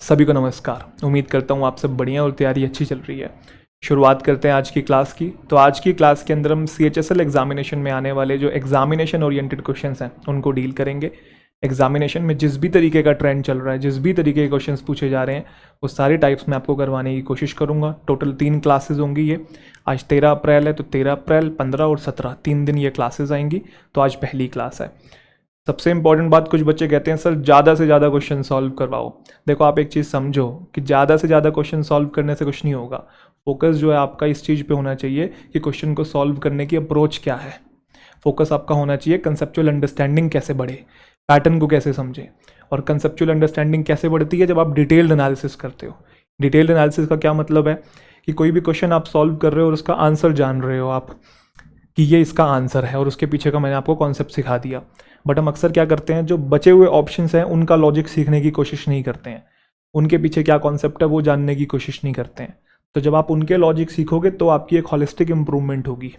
सभी को नमस्कार। उम्मीद करता हूँ आप सब बढ़िया और तैयारी अच्छी चल रही है। शुरुआत करते हैं आज की क्लास की। तो आज की क्लास के अंदर हम CHSL एग्जामिनेशन में आने वाले जो एग्जामिनेशन ओरिएंटेड क्वेश्चंस हैं उनको डील करेंगे। एग्जामिनेशन में जिस भी तरीके का ट्रेंड चल रहा है, जिस भी तरीके के क्वेश्चंस पूछे जा रहे हैं, वो सारे टाइप्स में आपको करवाने की कोशिश करूँगा। टोटल 3 क्लासेज होंगी ये। आज 13 अप्रैल है, तो 13 अप्रैल, 15 और 17 3 दिन ये क्लासेज आएंगी। तो आज पहली क्लास है। सबसे इंपॉर्टेंट बात, कुछ बच्चे कहते हैं सर ज़्यादा से ज़्यादा क्वेश्चन सॉल्व करवाओ। देखो, आप एक चीज़ समझो कि ज़्यादा से ज़्यादा क्वेश्चन सॉल्व करने से कुछ नहीं होगा। फोकस जो है आपका इस चीज़ पे होना चाहिए कि क्वेश्चन को सॉल्व करने की अप्रोच क्या है। फोकस आपका होना चाहिए कंसेप्चुअल अंडरस्टैंडिंग कैसे बढ़े, पैटर्न को कैसे समझे। और कंसेप्चुअल अंडरस्टैंडिंग कैसे बढ़ती है? जब आप डिटेल्ड एनालिसिस करते हो। डिटेल्ड एनालिसिस का क्या मतलब है कि कोई भी क्वेश्चन आप सॉल्व कर रहे हो और उसका आंसर जान रहे हो आप कि ये इसका आंसर है और उसके पीछे का मैंने आपको कॉन्सेप्ट सिखा दिया। बट हम अक्सर क्या करते हैं, जो बचे हुए ऑप्शंस हैं उनका लॉजिक सीखने की कोशिश नहीं करते हैं, उनके पीछे क्या कॉन्सेप्ट है वो जानने की कोशिश नहीं करते हैं। तो जब आप उनके लॉजिक सीखोगे तो आपकी एक होलिस्टिक इंप्रूवमेंट होगी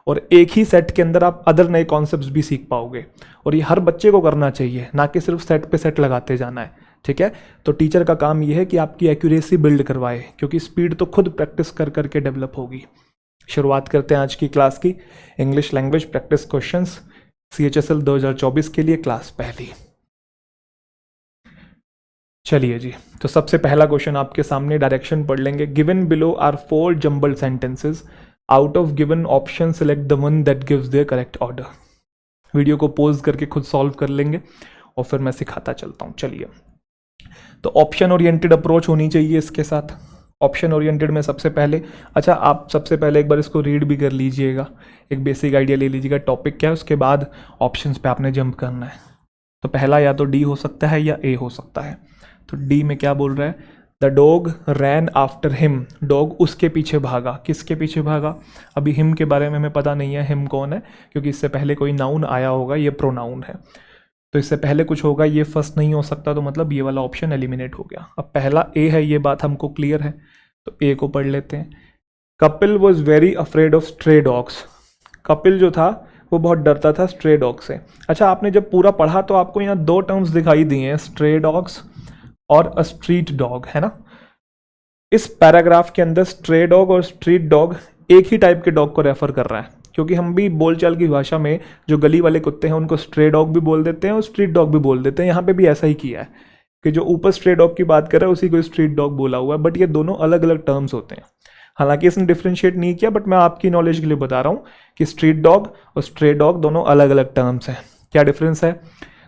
और एक ही सेट के अंदर आप अदर नए कॉन्सेप्ट्स भी सीख पाओगे। और ये हर बच्चे को करना चाहिए, ना कि सिर्फ सेट पे सेट लगाते जाना है। ठीक है, तो टीचर का काम ये है कि आपकी एक्यूरेसी बिल्ड करवाए, क्योंकि स्पीड तो खुद प्रैक्टिस कर करके डेवलप होगी। शुरुआत करते हैं आज की क्लास की। English language practice questions CHSL 2024 के लिए क्लास पहली। चलिए जी, तो सबसे पहला क्वेश्चन आपके सामने, डायरेक्शन पढ़ लेंगे। Given below are 4 jumbled sentences, out of given option select the one that gives the correct order. Video को पॉज करके खुद सॉल्व कर लेंगे और फिर मैं सिखाता चलता हूँ। चलिए, तो ऑप्शन ओरिएंटेड अप्रोच होनी चाहिए इसके साथ। ऑप्शन ओरिएंटेड में सबसे पहले, अच्छा आप सबसे पहले एक बार इसको रीड भी कर लीजिएगा, एक बेसिक आइडिया ले लीजिएगा टॉपिक क्या है, उसके बाद ऑप्शंस पे आपने जंप करना है। तो पहला या तो डी हो सकता है या ए हो सकता है। तो डी में क्या बोल रहा है? The dog rain after him. Dog उसके पीछे भागा। किसके पीछे भागा? अभी हिम के बारे में हमें पता नहीं है हिम कौन है, क्योंकि इससे पहले कोई नाउन आया होगा, ये प्रोनाउन है। तो इससे पहले कुछ होगा, ये फर्स्ट नहीं हो सकता, तो मतलब ये वाला ऑप्शन एलिमिनेट हो गया। अब पहला ए है, ये बात हमको क्लियर है, तो ए को पढ़ लेते हैं। Kapil was very afraid of stray dogs. Kapil जो था वो बहुत डरता था स्ट्रे डॉग से। अच्छा, आपने जब पूरा पढ़ा तो आपको यहाँ 2 टर्म्स दिखाई दिए हैं, स्ट्रे डॉग्स और अ स्ट्रीट डॉग, है ना। इस पैराग्राफ के अंदर स्ट्रे डॉग और स्ट्रीट डॉग एक ही टाइप के डॉग को रेफर कर रहा है, क्योंकि हम भी बोलचाल की भाषा में जो गली वाले कुत्ते हैं उनको स्ट्रे डॉग भी बोल देते हैं और स्ट्रीट डॉग भी बोल देते हैं। यहाँ पे भी ऐसा ही किया है कि जो ऊपर स्ट्रे डॉग की बात कर रहा है उसी को स्ट्रीट डॉग बोला हुआ है, बट ये दोनों अलग अलग टर्म्स होते हैं। हालांकि इसने डिफ्रेंशिएट नहीं किया, बट मैं आपकी नॉलेज के लिए बता रहा हूँ कि स्ट्रीट डॉग और स्ट्रे डॉग दोनों अलग अलग टर्म्स हैं। क्या डिफरेंस है?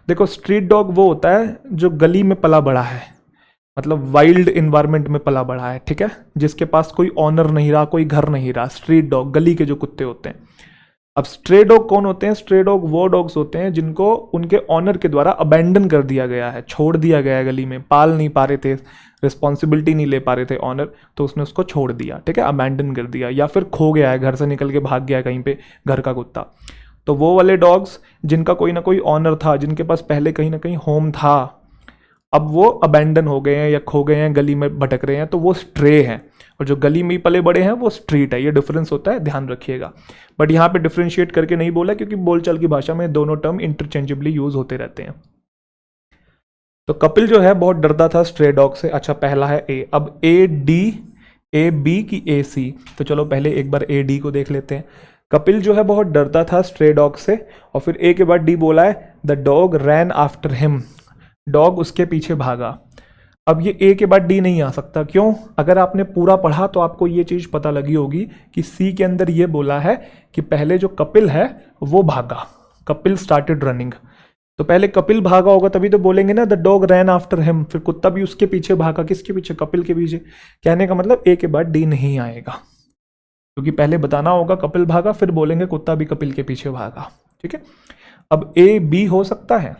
देखो, स्ट्रीट डॉग वो होता है जो गली में पला बड़ा है, मतलब वाइल्ड इन्वायरमेंट में पला बड़ा है, ठीक है, जिसके पास कोई ऑनर नहीं रहा, कोई घर नहीं रहा। स्ट्रीट डॉग गली के जो कुत्ते होते हैं। अब स्ट्रे डॉग कौन होते हैं? स्ट्रे डॉग वो डॉग्स होते हैं जिनको उनके ऑनर के द्वारा अबैंडन कर दिया गया है, छोड़ दिया गया है गली में, पाल नहीं पा रहे थे, रिस्पॉन्सिबिलिटी नहीं ले पा रहे थे ऑनर, तो उसने उसको छोड़ दिया, ठीक है, अबैंडन कर दिया, या फिर खो गया है, घर से निकल के भाग गया है कहीं पे, घर का कुत्ता। तो वो वाले डॉग्स जिनका कोई ना कोई ऑनर था, जिनके पास पहले कहीं ना कहीं होम था, अब वो अबैंडन हो गए हैं या खो गए हैं, गली में भटक रहे हैं, तो वो स्ट्रे हैं। और जो गली में ही पले बड़े हैं वो स्ट्रीट है। ये डिफरेंस होता है, ध्यान रखिएगा। बट यहाँ पे डिफरेंशिएट करके नहीं बोला, क्योंकि बोलचाल की भाषा में दोनों टर्म इंटरचेंजेबली यूज होते रहते हैं। तो कपिल जो है बहुत डरता था स्ट्रे डॉग से। अच्छा, पहला है ए। अब ए डी, ए बी की ए सी? तो चलो पहले एक बार ए डी को देख लेते हैं। कपिल जो है बहुत डरता था स्ट्रे डॉग से, और फिर ए के बाद डी बोला है the dog rain after him. Dog उसके पीछे भागा। अब ये ए के बाद डी नहीं आ सकता, क्यों? अगर आपने पूरा पढ़ा तो आपको ये चीज पता लगी होगी कि सी के अंदर ये बोला है कि पहले जो कपिल है वो भागा, कपिल स्टार्टेड रनिंग। तो पहले कपिल भागा होगा तभी तो बोलेंगे ना the dog rain after him, फिर कुत्ता भी उसके पीछे भागा। किसके पीछे? कपिल के पीछे। कहने का मतलब ए के बाद डी नहीं आएगा, क्योंकि पहले बताना होगा कपिल भागा, फिर बोलेंगे कुत्ता भी कपिल के पीछे भागा। ठीक है, अब ए बी हो सकता है।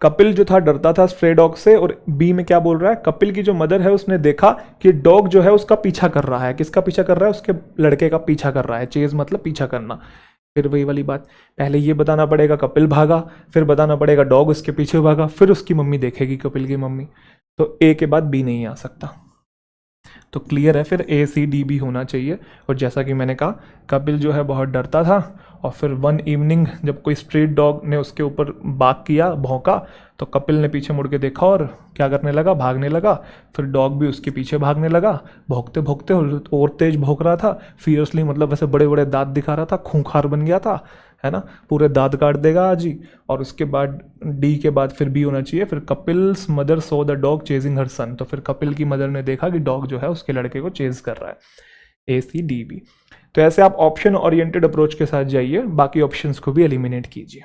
कपिल जो था डरता था स्ट्रे डॉग से, और बी में क्या बोल रहा है? कपिल की जो मदर है उसने देखा कि डॉग जो है उसका पीछा कर रहा है। किसका पीछा कर रहा है? उसके लड़के का पीछा कर रहा है। चेज मतलब पीछा करना। फिर वही वाली बात, पहले ये बताना पड़ेगा कपिल भागा, फिर बताना पड़ेगा डॉग उसके पीछे भागा, फिर उसकी मम्मी देखेगी, कपिल की मम्मी। तो ए के बाद बी नहीं आ सकता। तो क्लियर है, फिर ACDB होना चाहिए। और जैसा कि मैंने कहा, कपिल जो है बहुत डरता था, और फिर वन इवनिंग जब कोई स्ट्रीट डॉग ने उसके ऊपर बाग किया, भौंका, तो कपिल ने पीछे मुड़ के देखा और क्या करने लगा, भागने लगा। फिर डॉग भी उसके पीछे भागने लगा, भौंकते भौंकते, और तेज भौंक रहा था, फियर्सली, मतलब वैसे बड़े बड़े दांत दिखा रहा था, खूंखार बन गया था, है ना, पूरे दांत काट देगा आज ही। और उसके बाद डी के बाद फिर बी होना चाहिए। फिर Kapil's mother so the dog chasing her son, तो फिर कपिल की मदर ने देखा कि डॉग जो है उसके लड़के को चेज कर रहा है, ACDB। तो ऐसे आप ऑप्शन ओरिएंटेड अप्रोच के साथ जाइए, बाकी ऑप्शंस को भी एलिमिनेट कीजिए।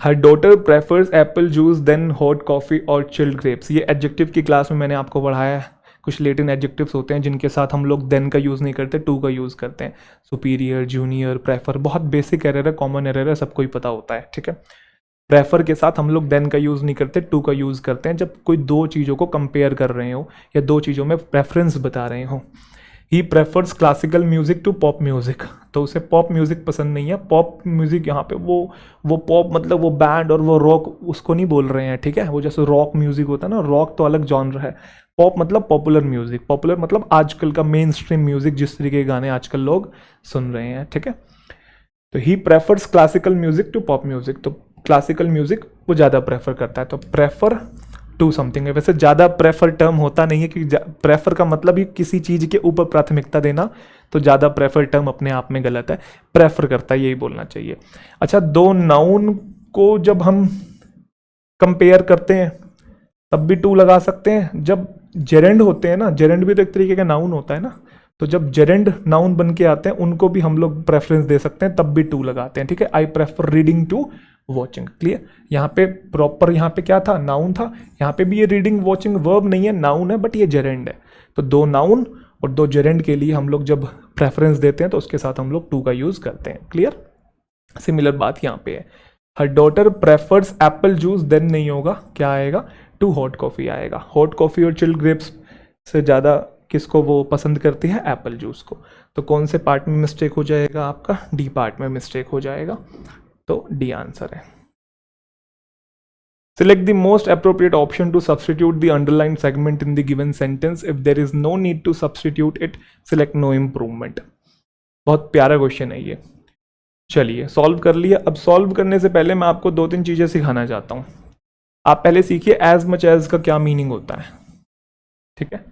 Her daughter prefers apple juice than hot coffee और चिल्ड ग्रेप्स। ये एडजेक्टिव की क्लास में मैंने आपको पढ़ाया है। कुछ लेटिन एडजेक्टिव्स होते हैं जिनके साथ हम लोग देन का यूज़ नहीं करते, टू का यूज़ करते हैं। सुपीरियर, जूनियर, प्रेफर, बहुत बेसिक एरर है, कॉमन एरर है, सबको ही पता होता है, ठीक है। प्रेफर के साथ हम लोग देन का यूज़ नहीं करते, टू का यूज़ करते हैं जब कोई दो चीज़ों को कंपेयर कर रहे हो या दो चीज़ों में प्रेफरेंस बता रहे हो। He prefers classical music to pop music, तो उसे पॉप म्यूजिक पसंद नहीं है। पॉप म्यूजिक यहाँ पे वो पॉप मतलब वो बैंड और वो रॉक, उसको नहीं बोल रहे हैं, ठीक है। वो जैसे रॉक म्यूजिक होता है ना, रॉक तो अलग जॉनर है, पॉप मतलब पॉपुलर म्यूजिक, पॉपुलर मतलब आजकल का मेन स्ट्रीम म्यूजिक, जिस तरीके के गाने आजकल लोग सुन रहे हैं, ठीक है। तो he prefers classical music to pop music, तो क्लासिकल म्यूजिक वो ज़्यादा प्रेफर करता है। तो प्रेफर टू समथिंग है। वैसे ज़्यादा प्रेफर टर्म होता नहीं है, कि प्रेफर का मतलब ही किसी चीज़ के ऊपर प्राथमिकता देना, तो ज़्यादा प्रेफर टर्म अपने आप में गलत है, प्रेफर करता है, यही बोलना चाहिए। अच्छा, दो नाउन को जब हम कंपेयर करते हैं तब भी टू लगा सकते हैं। जब जेरेंड होते हैं ना, जेरेंड भी तो एक तरीके का नाउन होता है ना, तो जब जेरेंड नाउन बन के आते हैं उनको भी हम लोग प्रेफरेंस दे सकते हैं, तब भी टू लगाते हैं, ठीक है। I prefer reading to watching, clear. यहाँ पे प्रॉपर, यहाँ पे क्या था, नाउन था। यहाँ पे भी ये रीडिंग वॉचिंग वर्ब नहीं है, नाउन है, बट ये जेरेंड है। तो दो नाउन और दो जेरेंड के लिए हम लोग जब प्रेफरेंस देते हैं तो उसके साथ हम लोग टू का यूज करते हैं, क्लियर। सिमिलर बात यहाँ पे है। Her daughter prefers apple juice, than नहीं होगा, क्या आएगा, टू हॉट कॉफी आएगा। हॉट कॉफी और चिल्ड ग्रेप्स से ज़्यादा किसको वो पसंद करती है, एप्पल जूस को। तो कौन से पार्ट में मिस्टेक हो जाएगा आपका, डी पार्ट में मिस्टेक हो जाएगा, तो डी आंसर है। Select the most appropriate option to substitute the underlined segment in the given sentence. If there is no need to substitute it, select no improvement. बहुत प्यारा क्वेश्चन है ये। चलिए सॉल्व कर लिया। अब सॉल्व करने से पहले मैं आपको दो तीन चीज़ें सिखाना चाहता हूँ। आप पहले सीखिए एज मच एज का क्या मीनिंग होता है, ठीक है।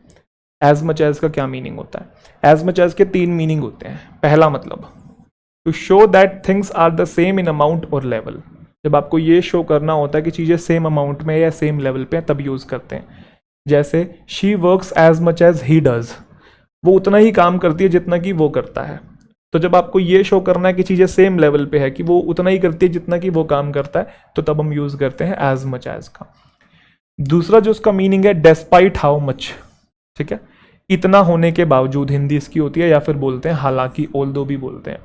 एज मच एज का क्या मीनिंग होता है। एज मच एज के तीन मीनिंग होते हैं। पहला मतलब to show that things are the same in amount और लेवल। जब आपको ये शो करना होता है कि चीज़ें सेम अमाउंट में या सेम लेवल पे हैं, तब यूज़ करते हैं। जैसे she works as much as he does, वो उतना ही काम करती है जितना कि वो करता है। तो जब आपको ये शो करना है कि चीज़ें सेम लेवल पे है, कि वो उतना ही करती है जितना कि वो काम करता है, तो तब हम यूज़ करते हैं एज मच एज का। दूसरा जो उसका मीनिंग है डेस्पाइट हाउ मच, ठीक है। इतना होने के बावजूद हिंदी इसकी होती है, या फिर बोलते हैं हालांकि, ऑल्दो भी बोलते हैं।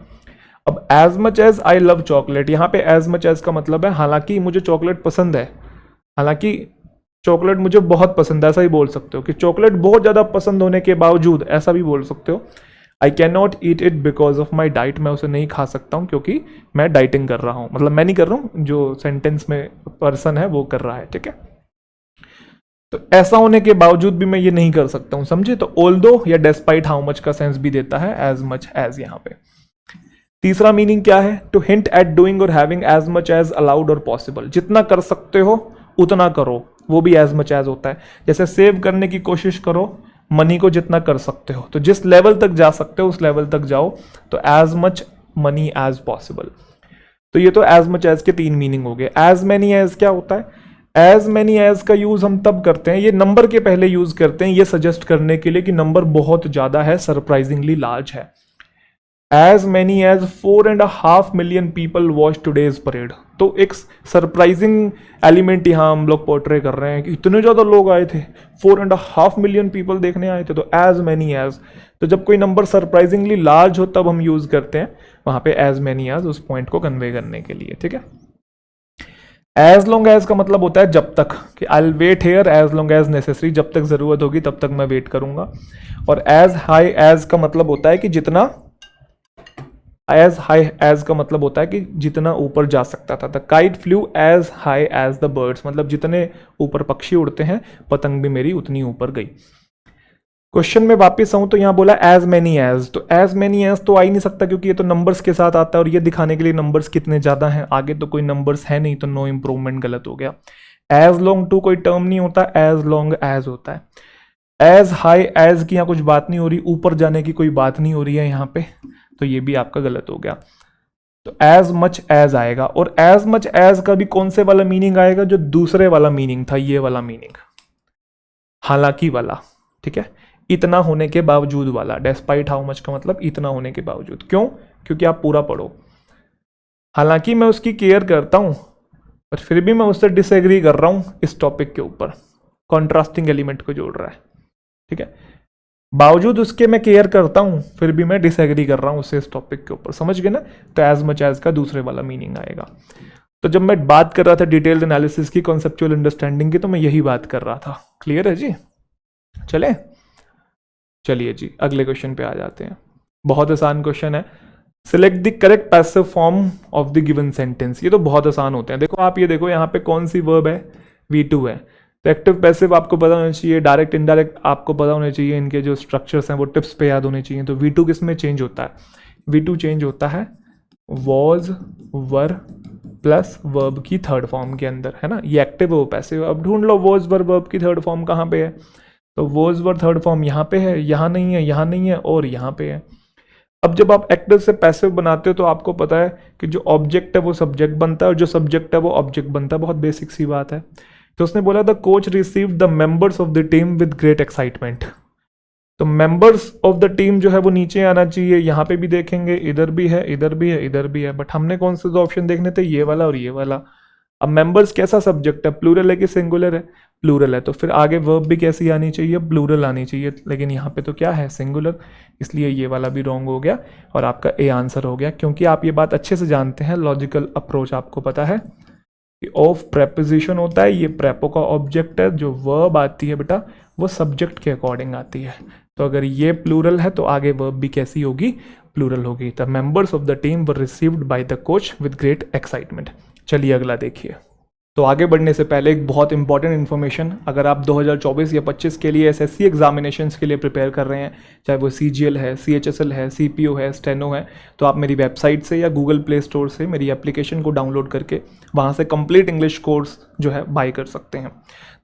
अब as much as I love chocolate, यहाँ पे एज मच एज का मतलब है हालांकि मुझे चॉकलेट पसंद है, हालांकि चॉकलेट मुझे बहुत पसंद है, ऐसा ही बोल सकते हो। कि चॉकलेट बहुत ज़्यादा पसंद होने के बावजूद, ऐसा भी बोल सकते हो। I can not eat it because of my diet, मैं उसे नहीं खा सकता हूँ क्योंकि मैं डाइटिंग कर रहा हूँ। मतलब मैं नहीं कर रहा हूँ, जो सेंटेंस में पर्सन है वो कर रहा है, ठीक है। तो ऐसा होने के बावजूद भी मैं ये नहीं कर सकता हूँ, समझे। तो ऑल्दो या डेस्पाइट हाउ मच का सेंस भी देता है एज मच एज यहाँ पे। तीसरा मीनिंग क्या है, टू हिंट एट डूइंग और having as much as allowed और पॉसिबल। जितना कर सकते हो उतना करो, वो भी एज मच एज होता है। जैसे सेव करने की कोशिश करो मनी को जितना कर सकते हो, तो जिस लेवल तक जा सकते हो उस लेवल तक जाओ, तो as much money as possible. तो ये तो एज मच एज के तीन मीनिंग हो गए। एज मैनी एज क्या होता है, एज मैनी एज का यूज हम तब करते हैं, ये नंबर के पहले यूज करते हैं, ये सजेस्ट करने के लिए कि नंबर बहुत ज्यादा है, सरप्राइजिंगली लार्ज है। As many as 4.5 million people watch today's parade, तो एक सरप्राइजिंग एलिमेंट यहाँ हम लोग पोर्ट्रे कर रहे हैं कि इतने ज़्यादा लोग आए थे, 4.5 million पीपल देखने आए थे। तो एज मैनी एज, तो जब कोई नंबर सरप्राइजिंगली लार्ज हो तब हम यूज़ करते हैं वहाँ पे एज मैनी एज, उस पॉइंट को कन्वे करने के लिए, ठीक है। एज लॉन्ग एज का मतलब होता है जब तक, कि I will wait here as long as necessary, जब तक ज़रूरत होगी तब तक मैं वेट करूँगा। और एज हाई एज का मतलब होता है कि जितना एज हाई एज का मतलब होता है कि जितना ऊपर जा सकता था। The kite flew as high as the birds, मतलब जितने ऊपर पक्षी उड़ते हैं पतंग भी मेरी उतनी ऊपर गई। क्वेश्चन में वापस आऊं तो यहाँ बोला एज मैनी एज, तो एज मैनी एज तो आ ही नहीं सकता क्योंकि ये तो नंबर्स के साथ आता है और ये दिखाने के लिए नंबर्स कितने ज्यादा हैं, आगे तो कोई नंबर्स है नहीं, तो नो इंप्रूवमेंट गलत हो गया। एज लॉन्ग टू कोई टर्म नहीं होता, एज लॉन्ग एज होता है। एज हाई एज की यहाँ कुछ बात नहीं हो रही, ऊपर जाने की कोई बात नहीं हो रही है यहाँ पे, तो ये भी आपका गलत हो गया। तो एज मच एज आएगा, और एज मच एज का भी कौन से वाला मीनिंग आएगा, जो दूसरे वाला मीनिंग था, ये वाला मीनिंग, हालांकि वाला, ठीक है, इतना होने के बावजूद वाला। डेस्पाइट हाउ मच का मतलब इतना होने के बावजूद, क्यों, क्योंकि आप पूरा पढ़ो। हालांकि मैं उसकी केयर करता हूं पर फिर भी मैं उससे डिसएग्री कर रहा हूं इस टॉपिक के ऊपर, कॉन्ट्रास्टिंग एलिमेंट को जोड़ रहा है, ठीक है, बावजूद उसके मैं केयर करता हूं फिर भी मैं डिसएग्री कर रहा हूं उससे इस टॉपिक के ऊपर, समझ गए ना। तो एज मच एज का दूसरे वाला मीनिंग आएगा। तो जब मैं बात कर रहा था डिटेल्ड एनालिसिस की, कॉन्सेप्चुअल अंडरस्टैंडिंग की, तो मैं यही बात कर रहा था। क्लियर है जी, चले, चलिए जी अगले क्वेश्चन पे आ जाते हैं। बहुत आसान क्वेश्चन है। Select the correct passive form of the given sentence. ये तो बहुत आसान होते हैं। देखो आप ये देखो यहाँ पे कौन सी वर्ब है, V2 है। तो एक्टिव पैसिव आपको पता होना चाहिए, डायरेक्ट इनडायरेक्ट आपको पता होने चाहिए, इनके जो स्ट्रक्चर्स हैं वो टिप्स पे याद होने चाहिए। तो V2 किस में चेंज होता है, V2 चेंज होता है वॉज वर प्लस वर्ब की थर्ड फॉर्म के अंदर, है ना। ये एक्टिव हो पैसिव। अब ढूंढ लो वॉज वर वर्ब की थर्ड फॉर्म कहाँ पे है। तो वॉज वर थर्ड फॉर्म यहाँ पे है, यहाँ नहीं है, यहाँ नहीं है और यहाँ पे है। अब जब आप एक्टिव से पैसिव बनाते हो तो आपको पता है कि जो ऑब्जेक्ट है वो सब्जेक्ट बनता है और जो सब्जेक्ट है वो ऑब्जेक्ट बनता है। बहुत बेसिक सी बात है। तो उसने बोला the coach received the members of the team with great excitement. तो मेंबर्स ऑफ द टीम जो है वो नीचे आना चाहिए। यहाँ पे भी देखेंगे, इधर भी है, इधर भी है, इधर भी है, बट हमने कौन से दो ऑप्शन देखने थे, ये वाला और ये वाला। अब मेंबर्स कैसा सब्जेक्ट है, प्लूरल है कि सिंगुलर है, प्लूरल है, तो फिर आगे वर्ब भी कैसी आनी चाहिए, प्लूरल आनी चाहिए। लेकिन यहाँ पे तो क्या है, सिंगुलर, इसलिए ये वाला भी रॉन्ग हो गया और आपका ए आंसर हो गया। क्योंकि आप ये बात अच्छे से जानते हैं, लॉजिकल अप्रोच आपको पता है कि ऑफ प्रेपोजिशन होता है, ये प्रेपो का ऑब्जेक्ट है, जो वर्ब आती है बेटा वो सब्जेक्ट के अकॉर्डिंग आती है। तो अगर ये प्लूरल है तो आगे वर्ब भी कैसी होगी, प्लूरल होगी। The members of the team were received by the coach with great excitement. चलिए अगला देखिए। तो आगे बढ़ने से पहले एक बहुत इंपॉर्टेंट इन्फॉर्मेशन, अगर आप 2024 या 25 के लिए एसएससी एग्जामिनेशंस के लिए प्रिपेयर कर रहे हैं, चाहे वो CGL है, CHSL है, CPO है, स्टेनो है, तो आप मेरी वेबसाइट से या गूगल प्ले स्टोर से मेरी एप्लीकेशन को डाउनलोड करके वहाँ से कंप्लीट इंग्लिश कोर्स जो है बाय कर सकते हैं।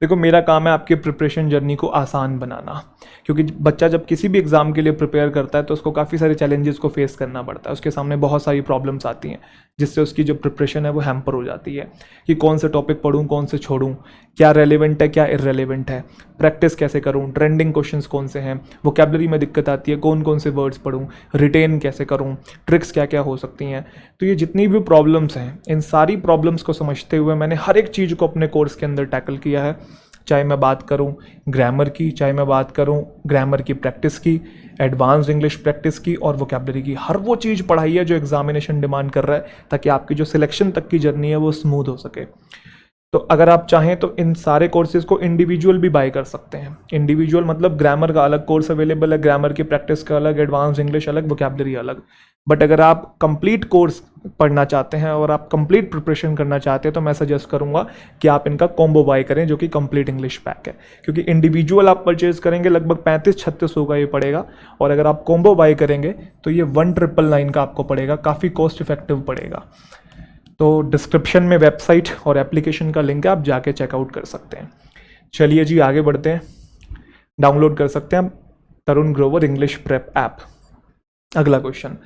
देखो मेरा काम है आपके प्रिपरेशन जर्नी को आसान बनाना, क्योंकि बच्चा जब किसी भी एग्ज़ाम के लिए प्रिपेयर करता है तो उसको काफ़ी सारे चैलेंजेस को फेस करना पड़ता है। उसके सामने बहुत सारी प्रॉब्लम्स आती हैं जिससे उसकी जो प्रिपरेशन है वो हैम्पर हो जाती है कि कौन से टॉपिक पढ़ूं, कौन से छोड़ूं, क्या रेलेवेंट है, क्या इररेलेवेंट है, प्रैक्टिस कैसे करूं, ट्रेंडिंग क्वेश्चंस कौन से हैं, वोकैबुलरी में दिक्कत आती है, कौन कौन से वर्ड्स पढ़ूं, रिटेन कैसे करूं, ट्रिक्स क्या क्या हो सकती हैं। तो ये जितनी भी प्रॉब्लम्स हैं, इन सारी प्रॉब्लम्स को समझते हुए मैंने हर एक चीज़ को अपने कोर्स के अंदर टैकल किया है। चाहे मैं बात करूं ग्रामर की, चाहे मैं बात करूं ग्रामर की प्रैक्टिस की, एडवांस्ड इंग्लिश प्रैक्टिस की और वोकैबुलरी की, हर वो चीज़ पढ़ाई है जो एग्जामिनेशन डिमांड कर रहा है, ताकि आपकी जो सिलेक्शन तक की जर्नी है वो स्मूथ हो सके। तो अगर आप चाहें तो इन सारे कोर्सेज को इंडिविजुअल भी बाय कर सकते हैं। इंडिविजुअल मतलब ग्रामर का अलग कोर्स अवेलेबल है, ग्रामर की प्रैक्टिस का अलग, एडवांस इंग्लिश अलग, वोकैबुलरी अलग। बट अगर आप कंप्लीट कोर्स पढ़ना चाहते हैं और आप कंप्लीट प्रिपरेशन करना चाहते हैं तो मैं सजेस्ट करूंगा कि आप इनका कॉम्बो बाय करें, जो कि कंप्लीट इंग्लिश पैक है। क्योंकि इंडिविजुअल आप परचेज करेंगे लगभग 3500-3600 का ये पड़ेगा, और अगर आप कॉम्बो बाय करेंगे तो ये 1999 का आपको पड़ेगा, काफ़ी कॉस्ट इफेक्टिव पड़ेगा। तो डिस्क्रिप्शन में वेबसाइट और एप्लीकेशन का लिंक है, आप जाके चेकआउट कर सकते हैं। चलिए जी आगे बढ़ते हैं। डाउनलोड कर सकते हैं Tarun Grover English prep app. अगला question,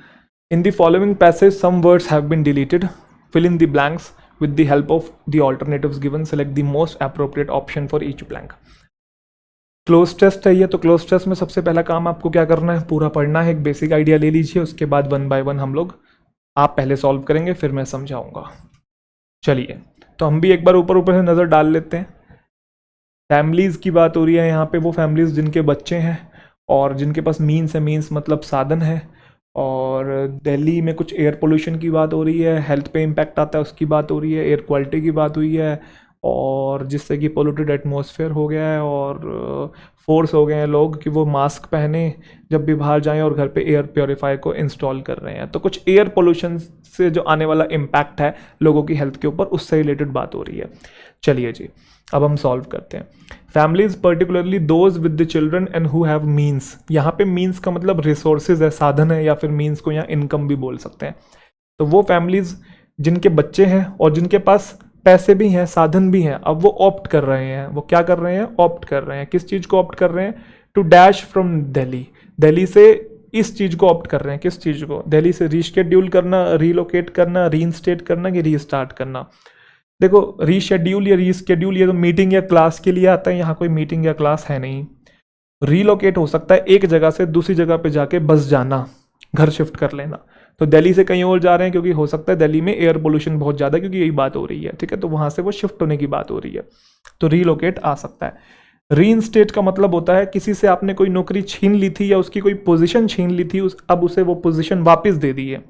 in the following passage some words have been deleted, fill in the blanks with the help of the alternatives given, select the most appropriate option for each blank. Cloze test है ये, तो cloze test में सबसे पहला काम आपको क्या करना है, पूरा पढ़ना है, एक बेसिक आइडिया ले लीजिए, उसके बाद 1 बाय 1 हम लोग, आप पहले सॉल्व करेंगे फिर मैं समझाऊंगा। चलिए तो हम भी एक बार ऊपर ऊपर से नज़र डाल लेते हैं। फैमिलीज़ की बात हो रही है यहाँ पे, वो फैमिलीज़ जिनके बच्चे हैं और जिनके पास मीन्स है, मीन्स मतलब साधन है। और दिल्ली में कुछ एयर पोल्यूशन की बात हो रही है, हेल्थ पे इम्पैक्ट आता है उसकी बात हो रही है, एयर क्वालिटी की बात हुई है, और जिससे कि पोल्यूटेड एटमॉस्फेयर हो गया है और फोर्स हो गए हैं लोग कि वो मास्क पहने जब भी बाहर जाएं और घर पे एयर प्योरीफायर को इंस्टॉल कर रहे हैं। तो कुछ एयर पोल्यूशन से जो आने वाला इम्पैक्ट है लोगों की हेल्थ के ऊपर, उससे रिलेटेड बात हो रही है। चलिए जी, अब हम सॉल्व करते हैं। Families particularly those with the children and who have means, यहाँ पे मीन्स का मतलब रिसोर्सेज है, साधन है, या फिर मीन्स को यहाँ इनकम भी बोल सकते हैं। तो वो फैमिलीज जिनके बच्चे हैं और जिनके पास पैसे भी हैं, साधन भी हैं, अब वो ऑप्ट कर रहे हैं। वो क्या कर रहे हैं? ऑप्ट कर रहे हैं। किस चीज़ को ऑप्ट कर रहे हैं? To dash from Delhi, Delhi से इस चीज़ को ऑप्ट कर रहे हैं। किस चीज़ को? दिल्ली से रीशेड्यूल करना, रीलोकेट करना, रीइंस्टेट करना कि रीस्टार्ट करना। देखो, रीशेड्यूल या रीस्केड्यूल ये तो मीटिंग या क्लास के लिए आता है, यहाँ कोई मीटिंग या क्लास है नहीं। रीलोकेट हो सकता है एक जगह से दूसरी जगह पे जाके बस जाना, घर शिफ्ट कर लेना। तो दिल्ली से कहीं और जा रहे हैं क्योंकि हो सकता है दिल्ली में एयर पोल्यूशन बहुत ज़्यादा है, क्योंकि यही बात हो रही है, ठीक है। तो वहाँ से वो शिफ्ट होने की बात हो रही है, तो रीलोकेट आ सकता है। रीइंस्टेट का मतलब होता है किसी से आपने कोई नौकरी छीन ली थी या उसकी कोई पोजीशन छीन ली थी, अब उसे वो पोजीशन वापस दे दी है।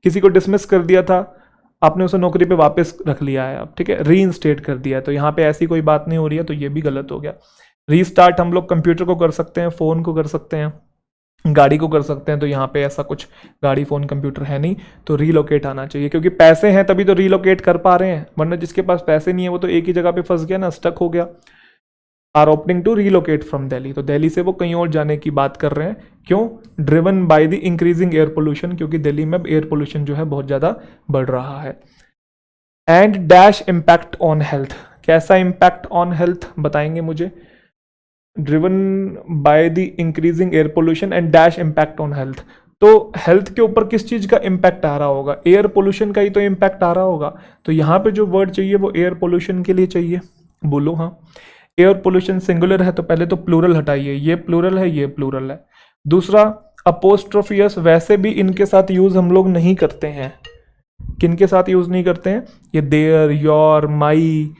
किसी को डिसमिस कर दिया था, आपने उसे नौकरी पे वापस रख लिया है अब, ठीक है, रीइंस्टेट कर दिया है। तो यहाँ पे ऐसी कोई बात नहीं हो रही है, तो ये भी गलत हो गया। रीस्टार्ट हम लोग कंप्यूटर को कर सकते हैं, फ़ोन को कर सकते हैं, गाड़ी को कर सकते हैं। तो यहाँ पे ऐसा कुछ गाड़ी, फ़ोन, कंप्यूटर है नहीं, तो रीलोकेट आना चाहिए, क्योंकि पैसे हैं तभी तो रीलोकेट कर पा रहे हैं, वरना जिसके पास पैसे नहीं है वो तो एक ही जगह पे फंस गया ना, स्टक हो गया। Are opting to relocate from Delhi, तो दिल्ली से वो कहीं और जाने की बात कर रहे हैं। क्यों? Driven by the increasing air pollution, क्योंकि दिल्ली में अब एयर पोल्यूशन जो है बहुत ज़्यादा बढ़ रहा है। And dash impact on health, कैसा इम्पैक्ट ऑन हेल्थ बताएंगे मुझे? Driven by the increasing air pollution and dash impact on health. तो हेल्थ के ऊपर किस चीज़ का इम्पैक्ट आ रहा होगा? एयर पोल्यूशन का ही तो इम्पैक्ट आ रहा होगा। तो यहाँ पे जो वर्ड चाहिए वो एयर पोल्यूशन के लिए चाहिए, बोलो हाँ। एयर पोल्यूशन सिंगुलर है तो पहले तो प्लूरल हटाइए, ये प्लूरल है, ये प्लूरल है। दूसरा, अपोस्ट्रोफियस वैसे भी इनके साथ यूज हम लोग नहीं करते हैं। किनके साथ यूज नहीं करते हैं? ये देयर, योर, माई,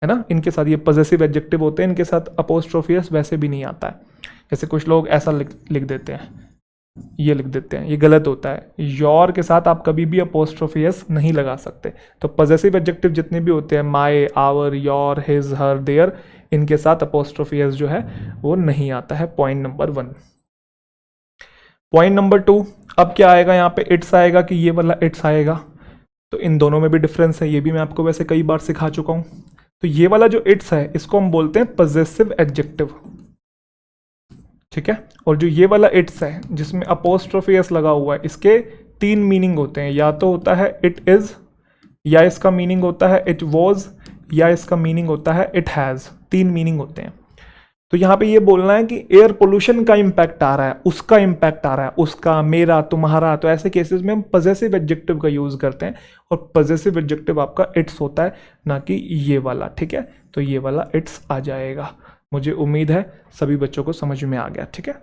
है ना, इनके साथ ये पॉजेसिव एडजेक्टिव होते हैं, इनके साथ अपोस्ट्रोफियस वैसे भी नहीं आता है। जैसे कुछ लोग ऐसा लिख देते हैं, ये लिख देते हैं, ये गलत होता है। योर के साथ आप कभी भी अपोस्ट्रोफियस नहीं लगा सकते। तो पॉजेसिव एडजेक्टिव जितने भी होते हैं, my, our, your, his, her, their, इनके साथ अपोस्ट्रोफियस जो है वो नहीं आता है। Point number 1। पॉइंट नंबर 2, अब क्या आएगा यहाँ पे? इट्स आएगा कि ये वाला इट्स आएगा? तो इन दोनों में भी डिफरेंस है, ये भी मैं आपको वैसे कई बार सिखा चुका हूं। तो ये वाला जो इट्स है इसको हम बोलते हैं पॉजेसिव एडजेक्टिव, ठीक है। और जो ये वाला इट्स है जिसमें अपोस्ट्रोफियस लगा हुआ है, इसके 3 मीनिंग होते हैं। या तो होता है इट इज, या इसका मीनिंग होता है इट वॉज, या इसका मीनिंग होता है इट हैज़। 3 मीनिंग होते हैं। तो यहाँ पे ये बोलना है कि एयर पोल्यूशन का इम्पैक्ट आ रहा है, उसका इम्पैक्ट आ रहा है, उसका, मेरा, तुम्हारा। तो ऐसे केसेस में हम पॉजेसिव एडजेक्टिव का यूज करते हैं, और पॉजेसिव एडजेक्टिव आपका इट्स होता है, ना कि ये वाला, ठीक है। तो ये वाला इट्स आ जाएगा। मुझे उम्मीद है सभी बच्चों को समझ में आ गया, ठीक है।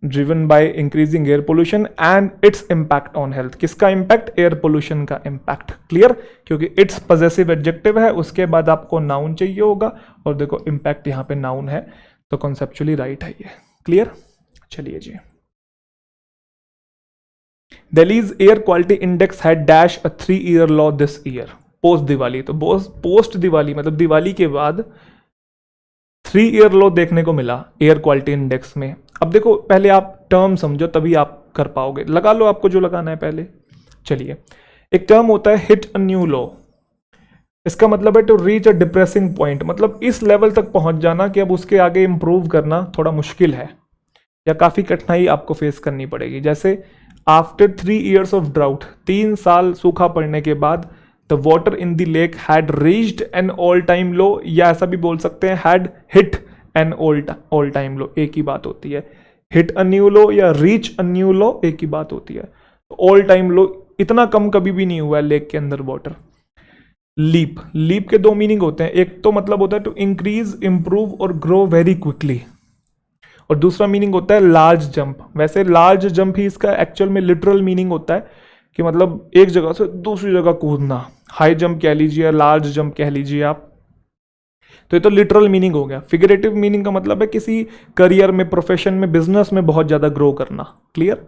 Driven by increasing air pollution and its impact on health. किसका इम्पैक्ट? एयर पोल्यूशन का इम्पैक्ट। क्लियर? क्योंकि इट्स पॉजेसिव एडजेक्टिव है, उसके बाद आपको नाउन चाहिए होगा, और देखो इम्पैक्ट यहाँ पे नाउन है, तो कॉन्सेप्चुअली राइट है ये। क्लियर? चलिए जी। Delhi's air quality index had dash a 3-year low this year post Diwali. तो पोस्ट दिवाली मतलब दिवाली के बाद 3-year लॉ देखने को मिला एयर क्वालिटी इंडेक्स में। अब देखो, पहले आप टर्म समझो तभी आप कर पाओगे। लगा लो आपको जो लगाना है पहले। चलिए, एक टर्म होता है हिट अ न्यू लॉ। इसका मतलब है to reach a depressing point, मतलब इस लेवल तक पहुंच जाना कि अब उसके आगे इंप्रूव करना थोड़ा मुश्किल है, या काफ़ी कठिनाई आपको फेस करनी पड़ेगी। जैसे आफ्टर 3 years ऑफ ड्राउट, 3 साल सूखा पड़ने के बाद, the water in the lake had reached an all time low, या ऐसा भी बोल सकते हैं had hit an all time low, एक ही बात होती है। हिट अ न्यू लो या रीच अ न्यू लो एक ही बात होती है। ऑल टाइम लो, इतना कम कभी भी नहीं हुआ है लेक के अंदर वाटर। लीप, लीप के 2 मीनिंग होते हैं। एक तो मतलब होता है टू इंक्रीज, इंप्रूव और ग्रो वेरी क्विकली, और दूसरा मीनिंग होता है लार्ज जंप। वैसे लार्ज जंप ही इसका एक्चुअल में लिटरल मीनिंग होता है कि मतलब एक जगह से दूसरी जगह कूदना। हाई जंप कह लीजिए, लार्ज जंप कह लीजिए आप। तो ये तो लिटरल मीनिंग हो गया। फिगरेटिव मीनिंग का मतलब है किसी करियर में, प्रोफेशन में, बिजनेस में बहुत ज्यादा ग्रो करना। क्लियर?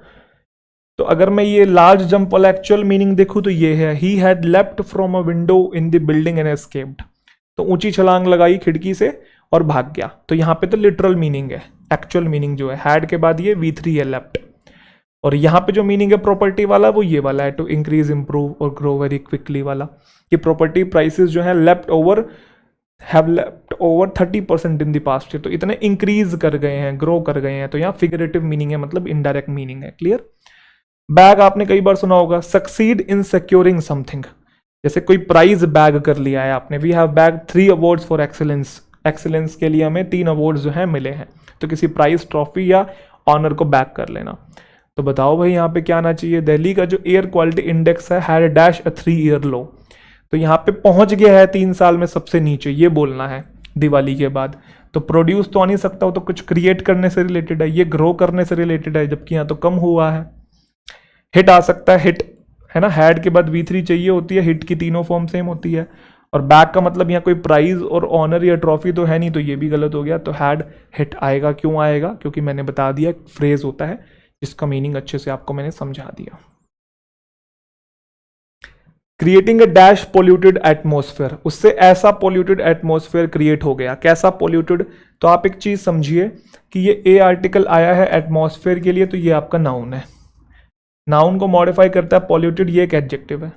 तो अगर मैं ये लार्ज जंप वाला एक्चुअल मीनिंग देखूं तो ये है, he had left from a window in the building and escaped. तो ऊंची छलांग लगाई खिड़की से और भाग गया। तो यहाँ पे तो लिटरल मीनिंग है, एक्चुअल मीनिंग जो है हैड के बाद ये V3 है लेफ्ट, और यहाँ पे जो मीनिंग है प्रॉपर्टी वाला वो ये वाला है, टू इंक्रीज इंप्रूव और ग्रो वेरी क्विकली वाला। कि प्रॉपर्टी प्राइसेस जो है left over have left over 30% in the past year, तो इतने इंक्रीज कर गए हैं, ग्रो कर गए हैं। तो यहाँ फिगरेटिव मीनिंग है, मतलब इनडायरेक्ट मीनिंग है। क्लियर। बैग आपने कई बार सुना होगा, सक्सीड इन सिक्योरिंग समथिंग, जैसे कोई प्राइज बैग कर लिया है आपने। We have bag 3 awards for excellence, excellence के लिए हमें 3 अवार्ड्स जो है मिले हैं। तो किसी प्राइज, ट्रॉफी या ऑनर को बैग कर लेना। तो बताओ भाई यहाँ पे क्या आना चाहिए। दिल्ली का जो एयर क्वालिटी इंडेक्स है हैड डैश अ 3 ईयर लो, तो यहाँ पे पहुंच गया है 3 साल में सबसे नीचे, ये बोलना है दिवाली के बाद। तो प्रोड्यूस तो आ नहीं सकता, वो तो कुछ क्रिएट करने से रिलेटेड है, ये ग्रो करने से रिलेटेड है, जबकि यहाँ तो कम हुआ है। हिट आ सकता है, हिट है ना, हैड के बाद V3 चाहिए होती है, हिट की तीनों फॉर्म सेम होती है। और बैक का मतलब यहाँ कोई प्राइज और ऑनर या ट्रॉफी तो है नहीं, तो ये भी गलत हो गया। तो हैड हिट आएगा। क्यों आएगा? क्योंकि मैंने बता दिया फ्रेज होता है जिसका मीनिंग अच्छे से आपको मैंने समझा दिया। Creating a dash polluted atmosphere, उससे ऐसा पोल्यूटेड एटमोस्फेयर क्रिएट हो गया। कैसा पोल्यूटेड? तो आप एक चीज समझिए कि ये ए आर्टिकल आया है एटमोस्फेयर के लिए, तो ये आपका नाउन है। नाउन को मॉडिफाई करता है पॉल्यूटेड, ये एक एडजेक्टिव है।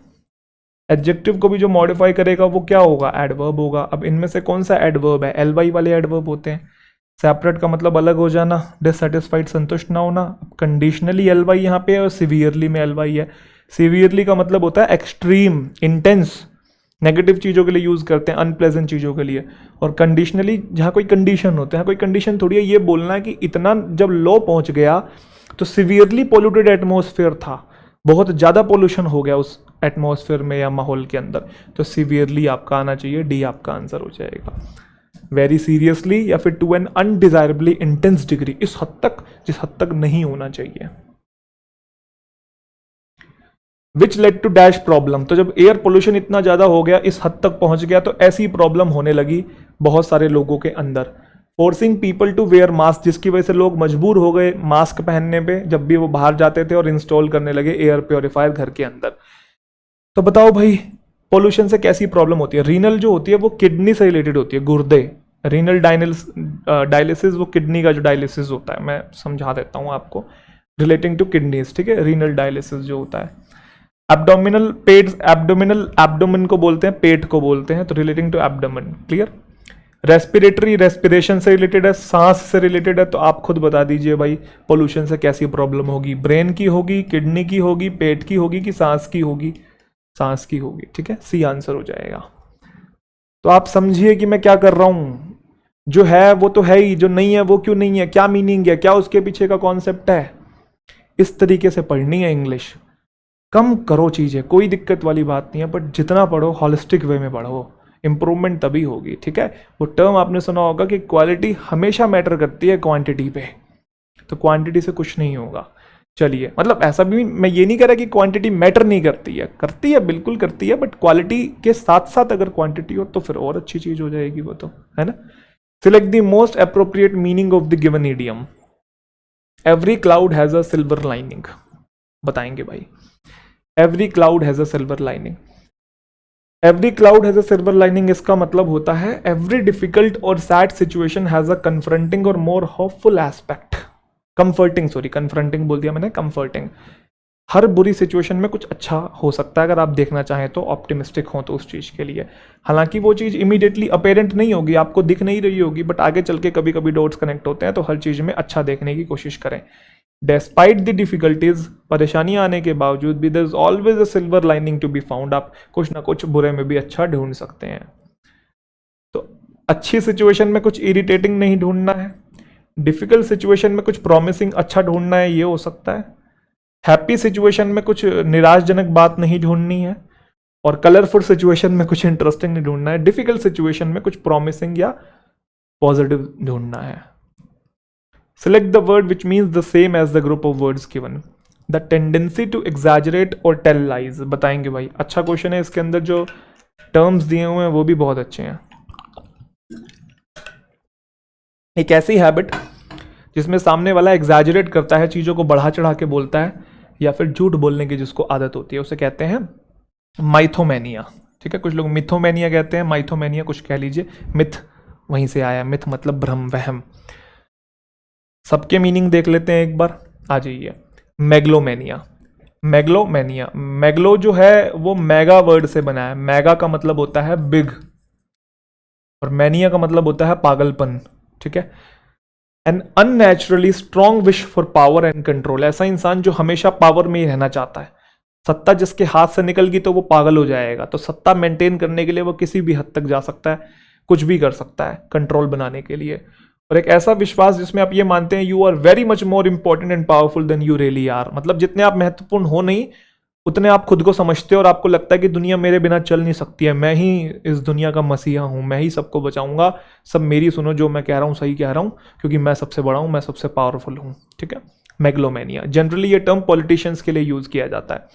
एडजेक्टिव को भी जो मॉडिफाई करेगा वो क्या होगा? एडवर्ब होगा। अब इनमें से कौन सा एडवर्ब है? एलवाई वाले एडवर्ब होते हैं। सेपरेट का मतलब अलग हो जाना, डिससेटिस्फाइड संतुष्ट ना होना। कंडीशनली एलवाई यहाँ पे है और सिवियरली में एलवाई है। सिवियरली का मतलब होता है एक्सट्रीम, इंटेंस, नेगेटिव चीज़ों के लिए यूज़ करते हैं, अनप्लेजेंट चीज़ों के लिए। और कंडीशनली जहाँ कोई कंडीशन होते हैं, कोई कंडीशन थोड़ी है, ये बोलना है कि इतना जब लो पहुँच गया तो सिवियरली पोल्यूटेड एटमोसफेयर था, बहुत ज़्यादा पोल्यूशन हो गया उस एटमॉस्फेयर में या माहौल के अंदर। तो सिवियरली आपका आना चाहिए, डी आपका आंसर हो जाएगा। वेरी सीरियसली या फिर to an undesirably intense degree, इस हद तक जिस हद तक नहीं होना चाहिए। Which led to dash problem, तो जब एयर पोल्यूशन इतना ज्यादा हो गया, इस हद तक पहुंच गया, तो ऐसी प्रॉब्लम होने लगी बहुत सारे लोगों के अंदर। Forcing people to wear mask, जिसकी वजह से लोग मजबूर हो गए मास्क पहनने पे जब भी वो बाहर जाते थे, और इंस्टॉल करने लगे एयर प्योरीफायर घर के अंदर। तो बताओ भाई पोल्यूशन से कैसी प्रॉब्लम होती है? रीनल जो होती है वो किडनी से रिलेटेड होती है, गुर्दे। रीनल डायलिसिस वो किडनी का जो डायलिसिस होता है, मैं समझा देता हूँ आपको, रिलेटिंग टू किडनीज, ठीक है। रीनल डायलिसिस जो होता है। एब्डोमिनल पेट, एब्डोमिन को बोलते हैं, पेट को बोलते हैं, तो relating to abdomen. Clear. Respiratory, respiration से रिलेटेड है, सांस से रिलेटेड है। तो आप खुद बता दीजिए भाई पोल्यूशन से कैसी प्रॉब्लम होगी? ब्रेन की होगी, किडनी की होगी, पेट की होगी कि सांस की होगी? सांस की होगी, ठीक है। सी आंसर हो जाएगा। तो आप समझिए कि मैं क्या कर रहा हूं, जो है वो तो है ही, जो नहीं है वो क्यों नहीं है, क्या मीनिंग है, क्या उसके पीछे का कॉन्सेप्ट है। इस तरीके से पढ़नी है इंग्लिश। कम करो चीजें, कोई दिक्कत वाली बात नहीं है, बट जितना पढ़ो हॉलिस्टिक वे में पढ़ो, इंप्रूवमेंट तभी होगी, ठीक है। वो टर्म आपने सुना होगा कि क्वालिटी हमेशा मैटर करती है क्वांटिटी पे, तो क्वांटिटी से कुछ नहीं होगा। चलिए, मतलब ऐसा भी मैं ये नहीं कह रहा कि क्वांटिटी मैटर नहीं करती है, बिल्कुल करती है, बट क्वालिटी के साथ साथ अगर क्वांटिटी हो तो फिर और अच्छी चीज हो जाएगी वो, तो है ना। Select the most appropriate meaning of the given idiom. Every cloud has a silver lining, बताएंगे भाई। Every cloud has a silver lining, every cloud has a silver lining, इसका मतलब होता है एवरी डिफिकल्ट और sad situation has a confronting और मोर hopeful aspect. Comforting, sorry कंफ्रंटिंग बोल दिया मैंने, कंफर्टिंग। हर बुरी सिचुएशन में कुछ अच्छा हो सकता है अगर आप देखना चाहें तो, ऑप्टिमिस्टिक हो तो उस चीज के लिए। हालांकि वो चीज इमीडिएटली अपेरेंट नहीं होगी, आपको दिख नहीं रही होगी, बट आगे चल के कभी कभी डॉट्स कनेक्ट होते हैं, तो हर चीज में अच्छा देखने की कोशिश करें। डेस्पाइट द डिफिकल्टीज, परेशानियां आने के बावजूद भी, there is always a silver lining to be found. आप कुछ ना कुछ बुरे में भी अच्छा ढूंढ सकते हैं। तो अच्छी सिचुएशन में कुछ इरिटेटिंग नहीं ढूंढना है, डिफिकल्ट सिचुएशन में कुछ प्रॉमिसिंग अच्छा ढूंढना है, ये हो सकता है। हैप्पी सिचुएशन में कुछ निराशजनक बात नहीं ढूंढनी है, और कलरफुल सिचुएशन में कुछ इंटरेस्टिंग नहीं ढूंढना है। डिफिकल्ट सिचुएशन में कुछ प्रॉमिसिंग या पॉजिटिव ढूंढना है। Select the word which means the same as the group of words given. The tendency to exaggerate or tell lies, बताएंगे भाई। अच्छा क्वेश्चन है, इसके अंदर जो टर्म्स दिए हुए हैं वो भी बहुत अच्छे हैं। एक ऐसी हैबिट जिसमें सामने वाला एग्जैजरेट करता है, चीज़ों को बढ़ा चढ़ा के बोलता है, या फिर झूठ बोलने की जिसको आदत होती है, उसे कहते हैं माइथोमैनिया। ठीक है, कुछ लोग मिथोमेनिया कहते हैं, माइथोमेनिया कुछ कह लीजिए, मिथ वहीं से आया, मिथ मतलब भ्रम, वहम। सबके मीनिंग देख लेते हैं एक बार, आ जाइए। मेगलोमेनिया, मेगलोमेनिया, मेगलो जो है वो मेगा वर्ड से बना है, मेगा का मतलब होता है बिग, और मैनिया का मतलब होता है पागलपन, ठीक है। An unnaturally strong wish for power and control, ऐसा इंसान जो हमेशा पावर में ही रहना चाहता है, सत्ता जिसके हाथ से निकल गई तो वो पागल हो जाएगा, तो सत्ता मेंटेन करने के लिए वो किसी भी हद तक जा सकता है, कुछ भी कर सकता है कंट्रोल बनाने के लिए। और एक ऐसा विश्वास जिसमें आप ये मानते हैं you are very much more important and powerful than you really are, मतलब जितने आप महत्वपूर्ण हो नहीं उतने आप खुद को समझते हो, और आपको लगता है कि दुनिया मेरे बिना चल नहीं सकती है, मैं ही इस दुनिया का मसीहा हूं, मैं ही सबको बचाऊंगा, सब मेरी सुनो, जो मैं कह रहा हूं सही कह रहा हूं, क्योंकि मैं सबसे बड़ा हूं, मैं सबसे पावरफुल हूं, ठीक है। मेगलोमेनिया, जनरली ये टर्म पॉलिटिशियंस के लिए यूज किया जाता है।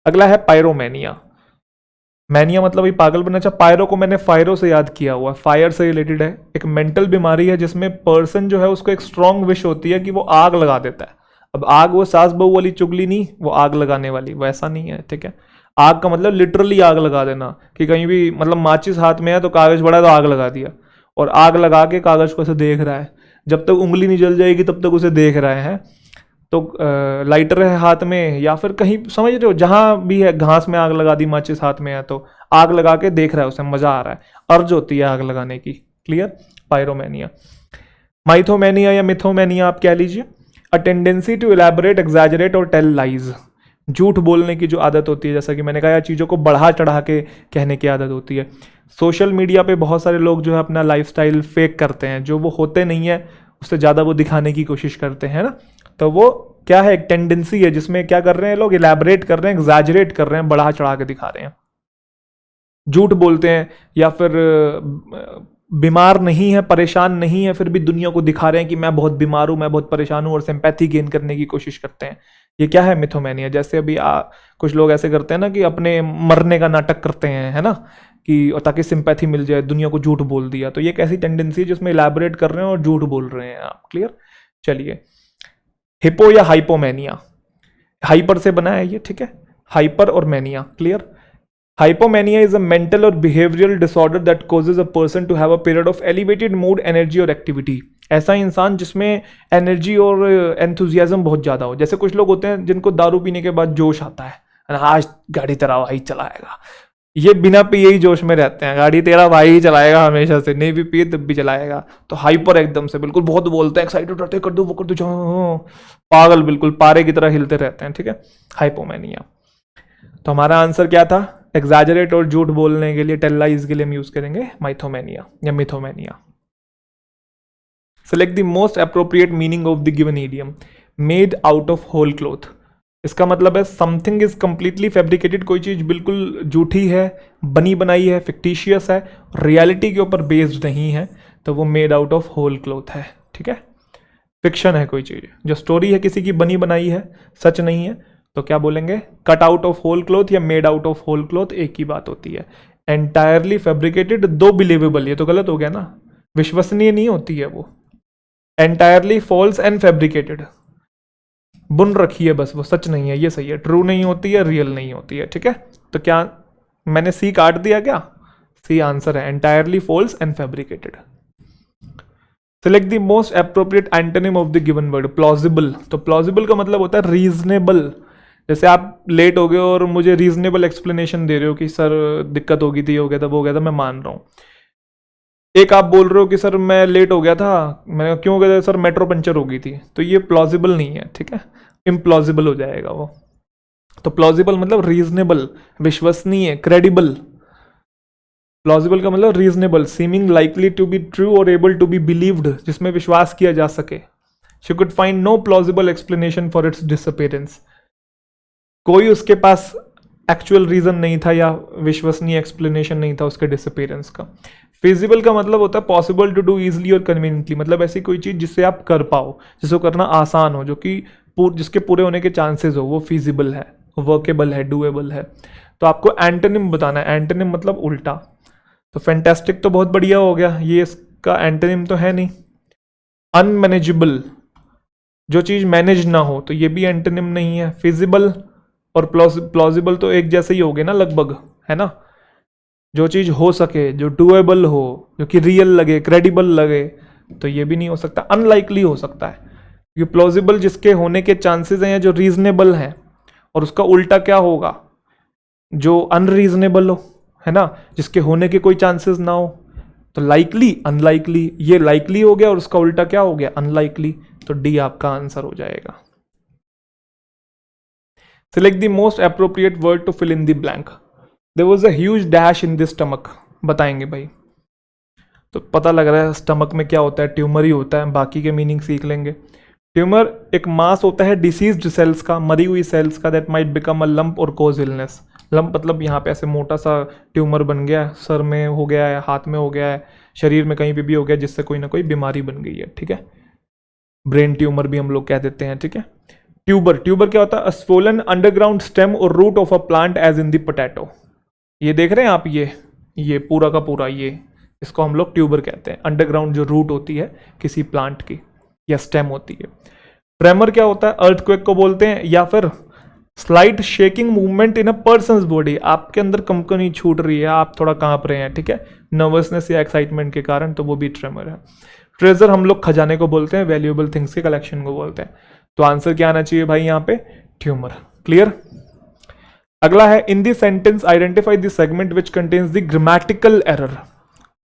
अगला है पायरोमेनिया, मैनिया मतलब ये पागल बनना। अच्छा, पायरो को मैंने फायरो से याद किया हुआ, फायर से रिलेटेड है, एक मेंटल बीमारी है जिसमें पर्सन जो है उसको एक स्ट्रांग विश होती है कि वो आग लगा देता है। अब आग वो सास बहू वाली चुगली नहीं, वो आग लगाने वाली, वैसा नहीं है, ठीक है। आग का मतलब लिटरली आग लगा देना, कि कहीं भी मतलब माचिस हाथ में है तो कागज बड़ा है तो आग लगा दिया, और आग लगा के कागज को ऐसे देख रहा है, जब तक उंगली नहीं जल जाएगी तब तक उसे देख रहे हैं। तो लाइटर है हाथ में, या फिर कहीं समझ रहे हो जहां भी है, घास में आग लगा दी, माचिस हाथ में है तो आग लगा के देख रहा है, उसे मजा आ रहा है, अर्ज होती है आग लगाने की, क्लियर। पायरोमेनिया। माइथोमेनिया या मिथोमेनिया आप कह लीजिए, a tendency to elaborate, exaggerate और टेल लाइज, झूठ बोलने की जो आदत होती है, जैसा कि मैंने कहा, या चीज़ों को बढ़ा चढ़ा के कहने की आदत होती है। सोशल मीडिया पे बहुत सारे लोग जो है अपना लाइफस्टाइल फेक करते हैं, जो वो होते नहीं है उससे ज़्यादा वो दिखाने की कोशिश करते हैं ना, तो वो क्या है, एक टेंडेंसी है जिसमें क्या कर रहे हैं लोग, इलैबोरेट कर रहे हैं, एग्जैजरेट कर रहे हैं, बढ़ा चढ़ा के दिखा रहे हैं, झूठ बोलते हैं, या फिर बीमार नहीं है, परेशान नहीं है, फिर भी दुनिया को दिखा रहे हैं कि मैं बहुत बीमार हूं, मैं बहुत परेशान हूं, और सिंपैथी गेन करने की कोशिश करते हैं। ये क्या है, मिथोमेनिया। जैसे अभी कुछ लोग ऐसे करते हैं ना कि अपने मरने का नाटक करते हैं, है ना, कि और ताकि सिंपैथी मिल जाए, दुनिया को झूठ बोल दिया, तो ये एक ऐसी टेंडेंसी है जिसमें इलैबोरेट कर रहे हैं और झूठ बोल रहे हैं आप, क्लियर। चलिए, हिपो या हाइपोमेनिया, हाइपर से बना है ये, ठीक है, हाइपर और mania, clear. Hypomania is a mental or behavioral disorder that causes a person to have a period of elevated mood, energy और activity। ऐसा इंसान जिसमें एनर्जी और एंथुजियाज्म बहुत ज़्यादा हो। जैसे कुछ लोग होते हैं जिनको दारू पीने के बाद जोश आता है, आज गाड़ी तेरा भाई चलाएगा, ये बिना पिए ही जोश में रहते हैं, गाड़ी तेरा भाई ही चलाएगा हमेशा से, नहीं भी पिए तब भी चलाएगा। तो हाइपर एकदम से बिल्कुल बहुत बोलते हैं, एक्साइटेड रहते हैं, कर दो वो कर दो, पागल बिल्कुल पारे की तरह हिलते रहते हैं, ठीक है, हाइपोमेनिया। तो हमारा आंसर क्या था, एग्जैजरेट और झूठ बोलने के लिए, टेल लाइज के लिए हम यूज करेंगे माइथोमेनिया या mythomania. Select the most appropriate meaning of the given idiom, made out of whole cloth. इसका मतलब है समथिंग इज कंप्लीटली फैब्रिकेटेड, कोई चीज बिल्कुल झूठी है, बनी बनाई है, फिक्टिशियस है, रियलिटी के ऊपर बेस्ड नहीं है, तो वो made out of whole cloth है, ठीक है। फिक्शन है कोई चीज, जो स्टोरी है किसी की बनी बनाई है, सच नहीं है, तो क्या बोलेंगे, cut out of whole cloth या made out of whole cloth, एक ही बात होती है। एंटायरली फैब्रिकेटेड, दो बिलीवेबल, ये तो गलत हो गया ना, विश्वसनीय नहीं होती है वो। एंटायरली फॉल्स एंड फैब्रिकेटेड, बुन रखी है बस, वो सच नहीं है, ये सही है, ट्रू नहीं होती है, रियल नहीं होती है, ठीक है। तो क्या मैंने सी काट दिया क्या, सी आंसर है, entirely false and fabricated. Select the most appropriate antonym of the given word, plausible. तो प्लॉजिबल का मतलब होता है रीजनेबल। जैसे आप लेट हो गए और मुझे रीजनेबल एक्सप्लेनेशन दे रहे हो कि सर दिक्कत हो गई थी, हो गया था, वो हो गया था, मैं मान रहा हूँ। एक आप बोल रहे हो कि सर मैं लेट हो गया था, मैंने क्यों हो गया था, सर मेट्रो पंचर हो गई थी, तो ये प्लॉजिबल नहीं है, ठीक है, इम्प्लॉजिबल हो जाएगा वो। तो प्लॉजिबल मतलब रीजनेबल, विश्वसनीय, क्रेडिबल। प्लॉजिबल का मतलब reasonable, seeming likely to be true और एबल टू बी बिलीव्ड, जिसमें विश्वास किया जा सके। She could find no plausible explanation for its disappearance, कोई उसके पास एक्चुअल रीजन नहीं था या विश्वसनीय एक्सप्लेनेशन नहीं था उसके डिसअपीयरेंस का। फिजिबल का मतलब होता है पॉसिबल टू डू इजिली और कन्वीनियंटली, मतलब ऐसी कोई चीज जिससे आप कर पाओ, जिसको करना आसान हो, जो कि जिसके पूरे होने के चांसेस हो, वो फिजिबल है, वर्केबल है, डूएबल है। तो आपको एंटोनिम बताना है, एंटोनिम मतलब उल्टा। तो फैंटास्टिक तो बहुत बढ़िया हो गया, ये इसका एंटोनिम तो है नहीं। अनमैनेजेबल, जो चीज मैनेज ना हो, तो ये भी एंटोनिम नहीं है। फिजिबल और प्लॉजिबल तो एक जैसे ही हो गए ना लगभग, है ना। जो चीज़ हो सके, जो डूएबल हो, जो कि रियल लगे, क्रेडिबल लगे, तो ये भी नहीं हो सकता, अनलाइकली हो सकता है। ये प्लॉजिबल जिसके होने के चांसेस हैं या जो रीजनेबल है, और उसका उल्टा क्या होगा, जो अनरीजनेबल हो, है ना, जिसके होने के कोई चांसेस ना हो। तो लाइकली, अनलाइकली, ये लाइकली हो गया और उसका उल्टा क्या हो गया, अनलाइकली। तो डी आपका आंसर हो जाएगा। Select the most appropriate word to fill in the blank. There was a huge dash in the stomach, बताएंगे भाई। तो पता लग रहा है स्टमक में क्या होता है, ट्यूमर ही होता है, बाकी के मीनिंग सीख लेंगे। ट्यूमर एक मास होता है डिसीज्ड सेल्स का, मरी हुई सेल्स का, that might become a lump और कोज इलनेस। लंप मतलब यहाँ पे ऐसे मोटा सा ट्यूमर बन गया, सर में हो गया है, हाथ में हो गया है, शरीर में कहीं भी हो गया, जिससे कोई ना कोई बीमारी बन गई है, ठीक है। ब्रेन ट्यूमर भी हम लोग कह देते हैं, ठीक है। ट्यूबर, ट्यूबर क्या होता है, अ स्वोलन अंडरग्राउंड स्टेम और root of a plant as in the potato. ये देख रहे हैं आप, ये पूरा का पूरा, ये इसको हम लोग ट्यूबर कहते हैं, अंडरग्राउंड जो रूट होती है किसी प्लांट की या स्टेम होती है। ट्रेमर क्या होता है, अर्थक्वेक को बोलते हैं, या फिर slight shaking movement in a person's body, आपके अंदर कंपनी छूट रही है, आप थोड़ा कांप रहे हैं, ठीक है, नर्वसनेस या एक्साइटमेंट के कारण, तो वो भी ट्रेमर है। ट्रेजर हम लोग खजाने को बोलते हैं, वैल्यूएबल थिंग्स के कलेक्शन को बोलते हैं। तो आंसर क्या आना चाहिए भाई यहाँ पे, ट्यूमर। क्लियर। अगला है, in the sentence identify the segment which contains the grammatical error.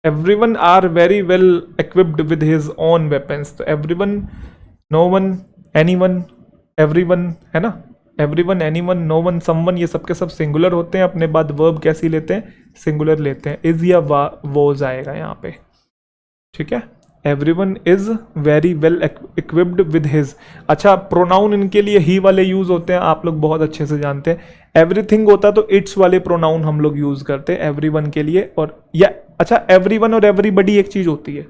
Everyone are very well equipped with his own weapons. तो everyone, no one, anyone, everyone, है ना, everyone, anyone, no one, someone, ये सबके सब singular होते हैं। अपने बाद वर्ब कैसी लेते हैं, सिंगुलर लेते हैं, इज या वोज आएगा यहाँ पे, ठीक है। Everyone is very well equipped with his. अच्छा, प्रोनाउन इनके लिए ही वाले यूज होते हैं, आप लोग बहुत अच्छे से जानते हैं। एवरीथिंग होता तो इट्स वाले प्रोनाउन हम लोग यूज करते हैं एवरीवन के लिए, और या अच्छा, एवरीवन और एवरीबडी एक चीज होती है।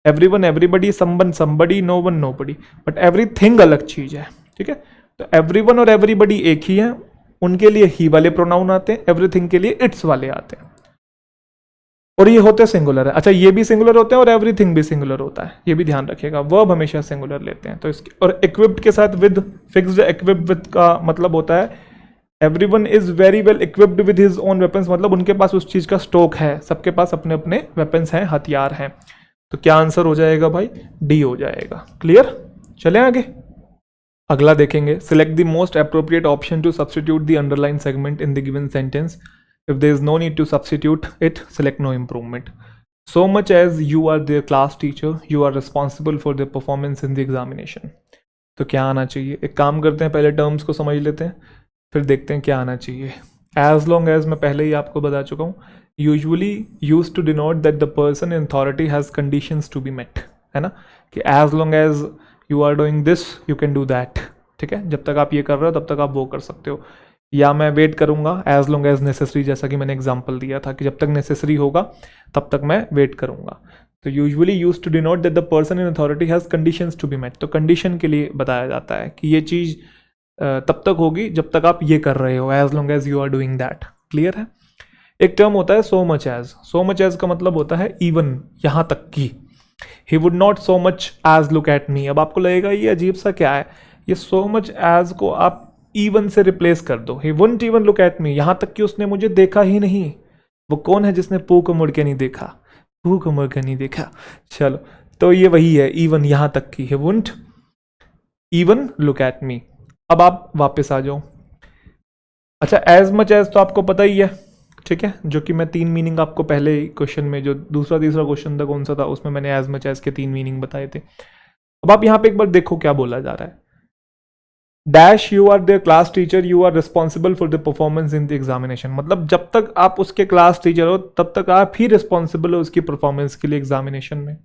Everyone, everybody, someone, somebody, no one, nobody, but everything अलग चीज है, ठीक है। तो एवरीवन और एवरीबडी एक ही है, उनके लिए ही वाले प्रोनाउन आते हैं, एवरीथिंग के लिए इट्स वाले आते हैं, और ये होते सिंगुलर है। अच्छा, ये भी सिंगुलर होते हैं और एवरीथिंग भी सिंगुलर होता है, ये भी ध्यान रखिएगा, वर्ब हमेशा सिंगुलर लेते हैं। तो इसके और इक्विप्ड के साथ विद, फिक्स्ड इक्विप्ड विद का मतलब होता है everyone is very well equipped with his own weapons, मतलब उनके पास उस चीज का स्टॉक है, सबके पास अपने अपने वेपन्स हैं, हथियार हैं। तो क्या आंसर हो जाएगा भाई, डी हो जाएगा। क्लियर, चलें आगे। अगला देखेंगे, select the most appropriate option to substitute the underline segment in the given sentence. If there is no need to substitute it, select no improvement. So much as you are their class teacher, you are responsible for their performance in the examination. तो क्या आना चाहिए, एक काम करते हैं, पहले terms को समझ लेते हैं, फिर देखते हैं क्या आना चाहिए। As long as मैं पहले ही आपको बता चुका हूँ, usually used to denote that the person in authority has conditions to be met, है ना, कि as long as you are doing this, you can do that, ठीक है। जब तक आप ये कर रहे हो तब तक आप वो कर सकते हो, या मैं वेट करूंगा एज लॉन्ग एज नेसेसरी, जैसा कि मैंने एग्जांपल दिया था कि जब तक नेसेसरी होगा तब तक मैं वेट करूंगा। तो usually used to denote that the person in authority has conditions to be met. तो कंडीशन के लिए बताया जाता है कि ये चीज़ तब तक होगी जब तक आप ये कर रहे हो, as long as you are doing that. Clear है। एक टर्म होता है so much as. So much as का मतलब होता है इवन, यहाँ तक की। He would not so much as look at me. अब आपको लगेगा ये अजीब सा क्या है, ये सो मच एज को आप इवन से रिप्लेस कर दो। ही वुडंट इवन लुक एट मी, यहां तक कि उसने मुझे देखा ही नहीं। वो कौन है जिसने पू को मुड़ के नहीं देखा, पू को मुड़ के नहीं देखा। चलो, तो ये वही है इवन, यहां तक की। ही wouldn't even look at me. अब आप वापस आ जाओ। अच्छा, एज मच एज तो आपको पता ही है, ठीक है, जो कि मैं 3 मीनिंग आपको पहले क्वेश्चन में, जो दूसरा तीसरा क्वेश्चन था कौन सा था, उसमें मैंने एज मच एज के 3 मीनिंग बताए थे। अब आप यहाँ पे एक बार देखो क्या बोला जा रहा है। Dash you are their class teacher, you are responsible for the performance in the examination. मतलब जब तक आप उसके क्लास टीचर हो तब तक आप ही रिस्पॉन्सिबल हो उसकी परफॉर्मेंस के लिए एग्जामिनेशन में।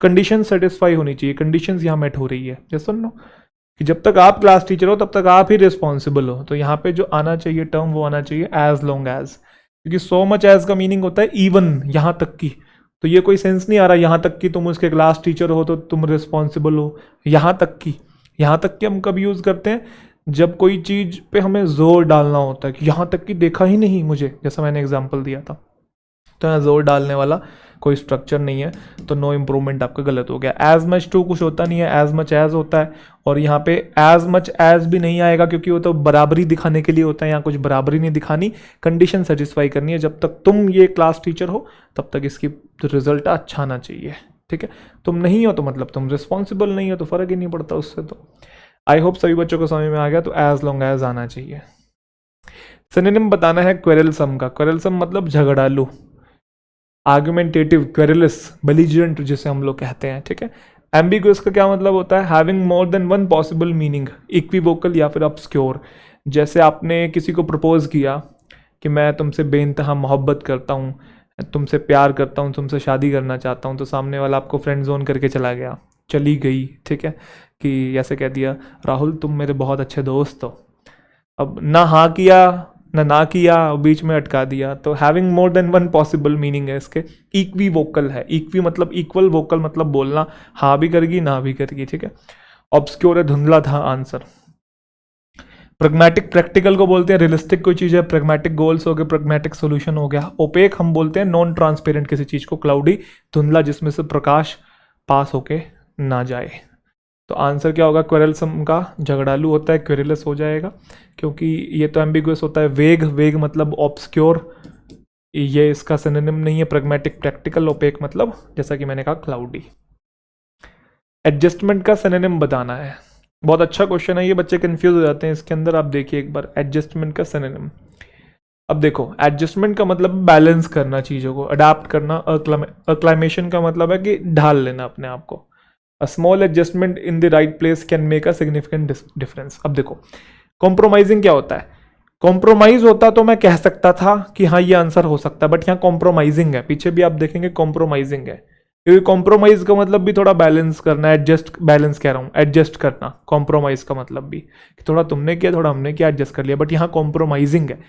कंडीशन सेटिस्फाई होनी चाहिए, कंडीशंस यहाँ मेट हो रही है। जैसे सुन लो कि जब तक आप क्लास टीचर हो तब तक आप ही रिस्पॉन्सिबल हो। तो यहाँ पे जो आना चाहिए टर्म वो आना चाहिए एज लॉन्ग एज, क्योंकि सो मच एज का मीनिंग होता है इवन, यहाँ तक की। तो ये कोई सेंस नहीं आ रहा यहाँ तक कि तुम उसके क्लास टीचर हो तो तुम रिस्पॉन्सिबल हो, यहाँ तक की। यहाँ तक कि हम कब यूज़ करते हैं, जब कोई चीज़ पे हमें जोर डालना होता है कि यहाँ तक कि देखा ही नहीं मुझे, जैसा मैंने एग्जांपल दिया था। तो यहाँ जोर डालने वाला कोई स्ट्रक्चर नहीं है, तो नो इम्प्रूवमेंट आपका गलत हो गया। एज मच टू कुछ होता नहीं है, एज मच एज होता है, और यहाँ पे एज मच एज भी नहीं आएगा क्योंकि वो तो बराबरी दिखाने के लिए होता है, यहाँ कुछ बराबरी नहीं दिखानी, कंडीशन सेटिस्फाई करनी है। जब तक तुम ये क्लास टीचर हो तब तक इसकी रिजल्ट अच्छा आना चाहिए, ठीक है। तुम नहीं हो तो मतलब तुम रिस्पॉन्सिबल नहीं हो, तो फर्क ही नहीं पड़ता उससे। तो आई होप सभी बच्चों को समझ में आ गया। तो एज लॉन्ग एज आना चाहिए। सिनोनिम बताना है क्वेरलसम का। क्वेरलसम मतलब झगड़ालू, आर्गुमेंटेटिव, क्वेरलस, बेलिजेरेंट जिसे हम लोग कहते हैं, ठीक है। एम्बिगुअस का क्या मतलब होता है? Having more than one possible meaning, equivocal या फिर ऑब्स्क्योर। जैसे आपने किसी को प्रपोज किया कि मैं तुमसे बेइंतहा मोहब्बत करता हूँ, तुमसे प्यार करता हूँ, तुमसे शादी करना चाहता हूँ, तो सामने वाला आपको फ्रेंड जोन करके चला गया, चली गई, ठीक है, कि ऐसे कह दिया राहुल तुम मेरे बहुत अच्छे दोस्त हो। अब ना हाँ किया ना किया, बीच में अटका दिया। तो having more than one possible meaning है इसके। इक्वी वोकल है, इक्वी मतलब इक्वल, वोकल मतलब बोलना, हाँ भी करेगी ना भी करेगी, ठीक है। ऑब्स्क्योर है, धुंधला था आंसर। प्रैग्मेटिक, प्रैक्टिकल को बोलते हैं रियलिस्टिक कोई चीज़ है, प्रैग्मेटिक गोल्स हो गए, प्रैग्मेटिक सोल्यूशन हो गया। ओपेक हम बोलते हैं नॉन ट्रांसपेरेंट किसी चीज़ को, क्लाउडी, धुंधला जिसमें से प्रकाश पास होके ना जाए। तो आंसर क्या होगा? क्वेरलसम का झगड़ालू होता है, क्वेरलस हो जाएगा, क्योंकि ये तो एम्बिगुअस होता है। वेग, वेग मतलब ऑब्स्क्योर, ये इसका सिनोनिम नहीं है। प्रैग्मेटिक, प्रैक्टिकल, ओपेक मतलब जैसा कि मैंने कहा क्लाउडी। एडजस्टमेंट का सिनोनिम बताना है। बहुत अच्छा क्वेश्चन है ये, बच्चे कंफ्यूज हो जाते हैं इसके अंदर। आप देखिए एक बार एडजस्टमेंट का सिनोनिम। अब देखो एडजस्टमेंट का मतलब बैलेंस करना चीज़ों को, अडाप्ट करना। अक्लाइमेशन का मतलब है कि ढाल लेना अपने आप को। A small adjustment in the right place can make a significant difference। अब देखो कॉम्प्रोमाइजिंग क्या होता है? कॉम्प्रोमाइज होता तो मैं कह सकता था कि हाँ ये आंसर हो सकता है, बट यहाँ कॉम्प्रोमाइजिंग है, पीछे भी आप देखेंगे कॉम्प्रोमाइजिंग है, क्योंकि कॉम्प्रोमाइज का मतलब भी थोड़ा बैलेंस करना, एडजस्ट, बैलेंस कह रहा हूँ, एडजस्ट करना। कॉम्प्रोमाइज का मतलब भी कि थोड़ा तुमने किया थोड़ा हमने किया, एडजस्ट कर लिया, बट यहाँ कॉम्प्रोमाइजिंग है।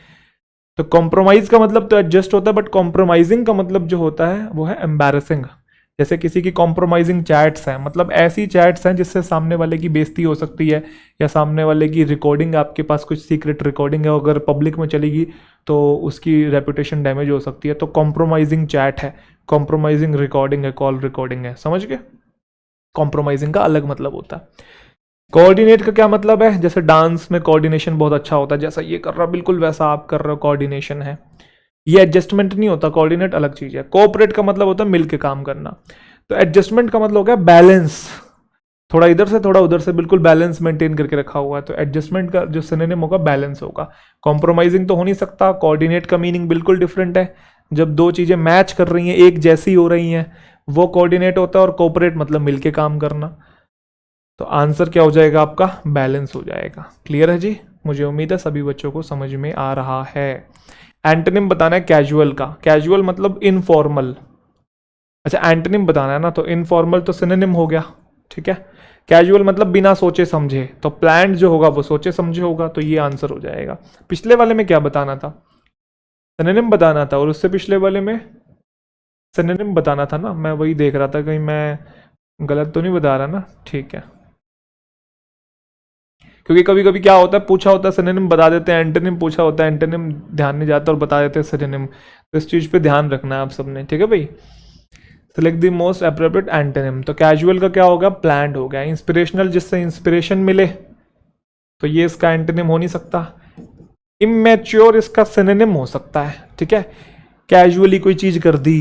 तो कॉम्प्रोमाइज का मतलब तो एडजस्ट होता है, बट कॉम्प्रोमाइजिंग का मतलब जो होता है वो है एम्बैरेसिंग। जैसे किसी की कॉम्प्रोमाइजिंग चैट्स हैं, मतलब ऐसी चैट्स हैं जिससे सामने वाले की बेइज्जती हो सकती है, या सामने वाले की रिकॉर्डिंग, आपके पास कुछ सीक्रेट रिकॉर्डिंग है, अगर पब्लिक में चलेगी तो उसकी रेपुटेशन डैमेज हो सकती है। तो कॉम्प्रोमाइजिंग चैट है, कॉम्प्रोमाइजिंग रिकॉर्डिंग है, कॉल रिकॉर्डिंग है, समझ गए? कॉम्प्रोमाइजिंग का अलग मतलब होता है। कोऑर्डिनेट का क्या मतलब है? जैसे डांस में कोऑर्डिनेशन बहुत अच्छा होता है, जैसा ये कर रहा बिल्कुल वैसा आप कर रहे हो, कोऑर्डिनेशन है। ये एडजस्टमेंट नहीं होता, कोऑर्डिनेट अलग चीज है। कोऑपरेट का मतलब होता है मिलके काम करना। तो एडजस्टमेंट का मतलब हो गया बैलेंस, थोड़ा इधर से थोड़ा उधर से, बिल्कुल बैलेंस मेंटेन करके रखा हुआ है। तो एडजस्टमेंट का जो सिनोनिम होगा बैलेंस होगा। कॉम्प्रोमाइजिंग तो हो नहीं सकता। कोऑर्डिनेट का मीनिंग बिल्कुल डिफरेंट है, जब दो चीजें मैच कर रही हैं, एक जैसी हो रही हैं, वो कोऑर्डिनेट होता है। और कोऑपरेट मतलब मिलके काम करना। तो आंसर क्या हो जाएगा आपका? बैलेंस हो जाएगा। क्लियर है जी? मुझे उम्मीद है सभी बच्चों को समझ में आ रहा है। एंटोनिम बताना है कैजुअल का। कैजुअल मतलब इनफॉर्मल। अच्छा एंटोनिम बताना है ना, तो इनफॉर्मल तो सिनोनिम हो गया, ठीक है। कैजुअल मतलब बिना सोचे समझे, तो प्लान्ड जो होगा वो सोचे समझे होगा, तो ये आंसर हो जाएगा। पिछले वाले में क्या बताना था? सिनोनिम बताना था, और उससे पिछले वाले में सिनोनिम बताना था ना। मैं वही देख रहा था कहीं मैं गलत तो नहीं बता रहा ना, ठीक है। क्योंकि कभी कभी क्या होता है, पूछा होता है सिनोनिम बता देते हैं, एंटोनिम पूछा होता है एंटोनिम ध्यान नहीं जाता और बता देते हैं सिनोनिम। तो इस चीज़ पे ध्यान रखना है आप सबने, ठीक है भाई। Select the most appropriate antonym. तो कैजुअल का क्या होगा? प्लान्ड हो गया। इंस्पिरेशनल, जिससे इंस्पिरेशन मिले, तो ये इसका एंटोनिम हो नहीं सकता। इमेच्योर इसका सिनोनिम हो सकता है, ठीक है। कैजुअली कोई चीज़ कर दी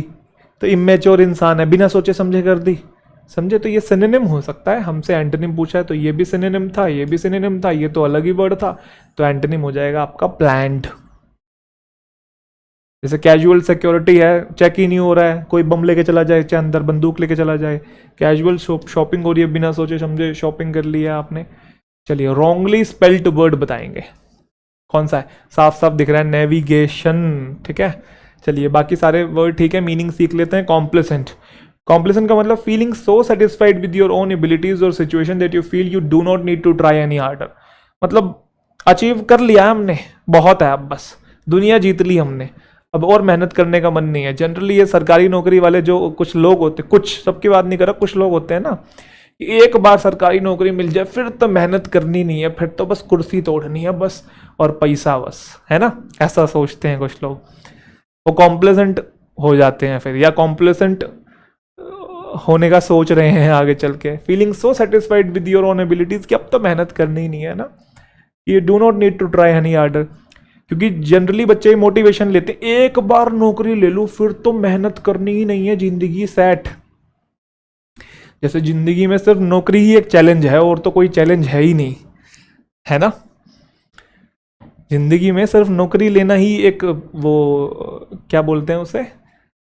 तो इमेच्योर इंसान है, बिना सोचे समझे कर दी, समझे? तो ये सिनोनिम हो सकता है। हमसे एंटोनिम पूछा है तो ये भी सिनोनिम था, ये भी सिनोनिम था, ये तो अलग ही वर्ड था। तो एंटोनिम हो जाएगा आपका प्लान्ड। जैसे कैजुअल सिक्योरिटी है, चेक ही नहीं हो रहा है, कोई बम लेके चला जाए, चाहे अंदर बंदूक लेके चला जाए। कैजुअल शॉपिंग हो रही है, बिना सोचे समझे शॉपिंग कर लिया आपने। चलिए रॉन्गली स्पेल्ड वर्ड बताएंगे, कौन सा है? साफ साफ दिख रहा है, नेविगेशन, ठीक है। चलिए बाकी सारे वर्ड ठीक है, मीनिंग सीख लेते हैं। कॉम्प्लेसेंट, कॉम्प्लेसेंट का मतलब feeling so satisfied with your own abilities और situation that you feel you do not need to try any harder. मतलब अचीव कर लिया है हमने, बहुत है, अब बस दुनिया जीत ली हमने, अब और मेहनत करने का मन नहीं है। जनरली ये सरकारी नौकरी वाले जो कुछ लोग होते, कुछ, सबकी बात नहीं कर रहा, कुछ लोग होते हैं ना, एक बार सरकारी नौकरी मिल जाए फिर तो मेहनत करनी नहीं है, फिर तो बस कुर्सी तोड़नी है बस, और पैसा बस, है ना, ऐसा सोचते हैं कुछ लोग। वो कॉम्प्लेसेंट हो जाते हैं फिर, या कॉम्प्लेसेंट होने का सोच रहे हैं आगे चल के, feeling so satisfied with your own abilities कि अब तो मेहनत करनी ही नहीं है ना, ये do not need to try any harder. क्योंकि जनरली बच्चे मोटिवेशन लेते हैं, एक बार नौकरी ले लूं फिर तो मेहनत करनी ही नहीं है, जिंदगी सेट। जैसे जिंदगी में सिर्फ नौकरी ही एक चैलेंज है और तो कोई चैलेंज है ही नहीं, है ना। जिंदगी में सिर्फ नौकरी लेना ही एक वो क्या बोलते हैं उसे,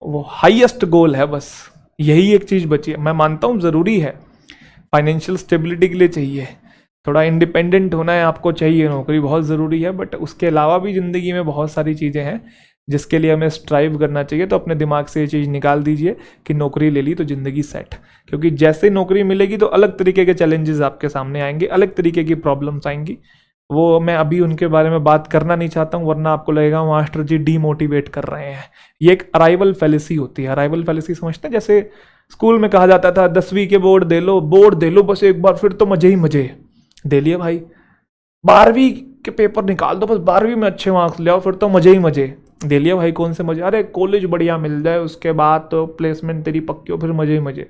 वो हाईएस्ट गोल है, बस यही एक चीज बची है। मैं मानता हूँ जरूरी है, फाइनेंशियल स्टेबिलिटी के लिए चाहिए, थोड़ा इंडिपेंडेंट होना है आपको चाहिए, नौकरी बहुत ज़रूरी है, बट उसके अलावा भी ज़िंदगी में बहुत सारी चीज़ें हैं जिसके लिए हमें स्ट्राइव करना चाहिए। तो अपने दिमाग से ये चीज़ निकाल दीजिए कि नौकरी ले ली तो ज़िंदगी सेट, क्योंकि जैसे नौकरी मिलेगी तो अलग तरीके के चैलेंजेस आपके सामने आएंगे, अलग तरीके की प्रॉब्लम्स आएंगी। वो मैं अभी उनके बारे में बात करना नहीं चाहता हूँ, वरना आपको लगेगा मास्टर जी डीमोटिवेट कर रहे हैं। ये एक अराइवल फैलेसी होती है। अराइवल फैलेसी समझते हैं, जैसे स्कूल में कहा जाता था 10वीं के बोर्ड दे लो बस एक बार, फिर तो मजे ही मजे। दे लिए भाई, 12वीं के पेपर निकाल दो बस, 12वीं में अच्छे मार्क्स ले आओ फिर तो मजे ही मजे। दे लिया भाई, कौन से मजे, अरे कॉलेज बढ़िया मिल जाए उसके बाद तो प्लेसमेंट तेरी पक्की हो, फिर मजे ही मजे।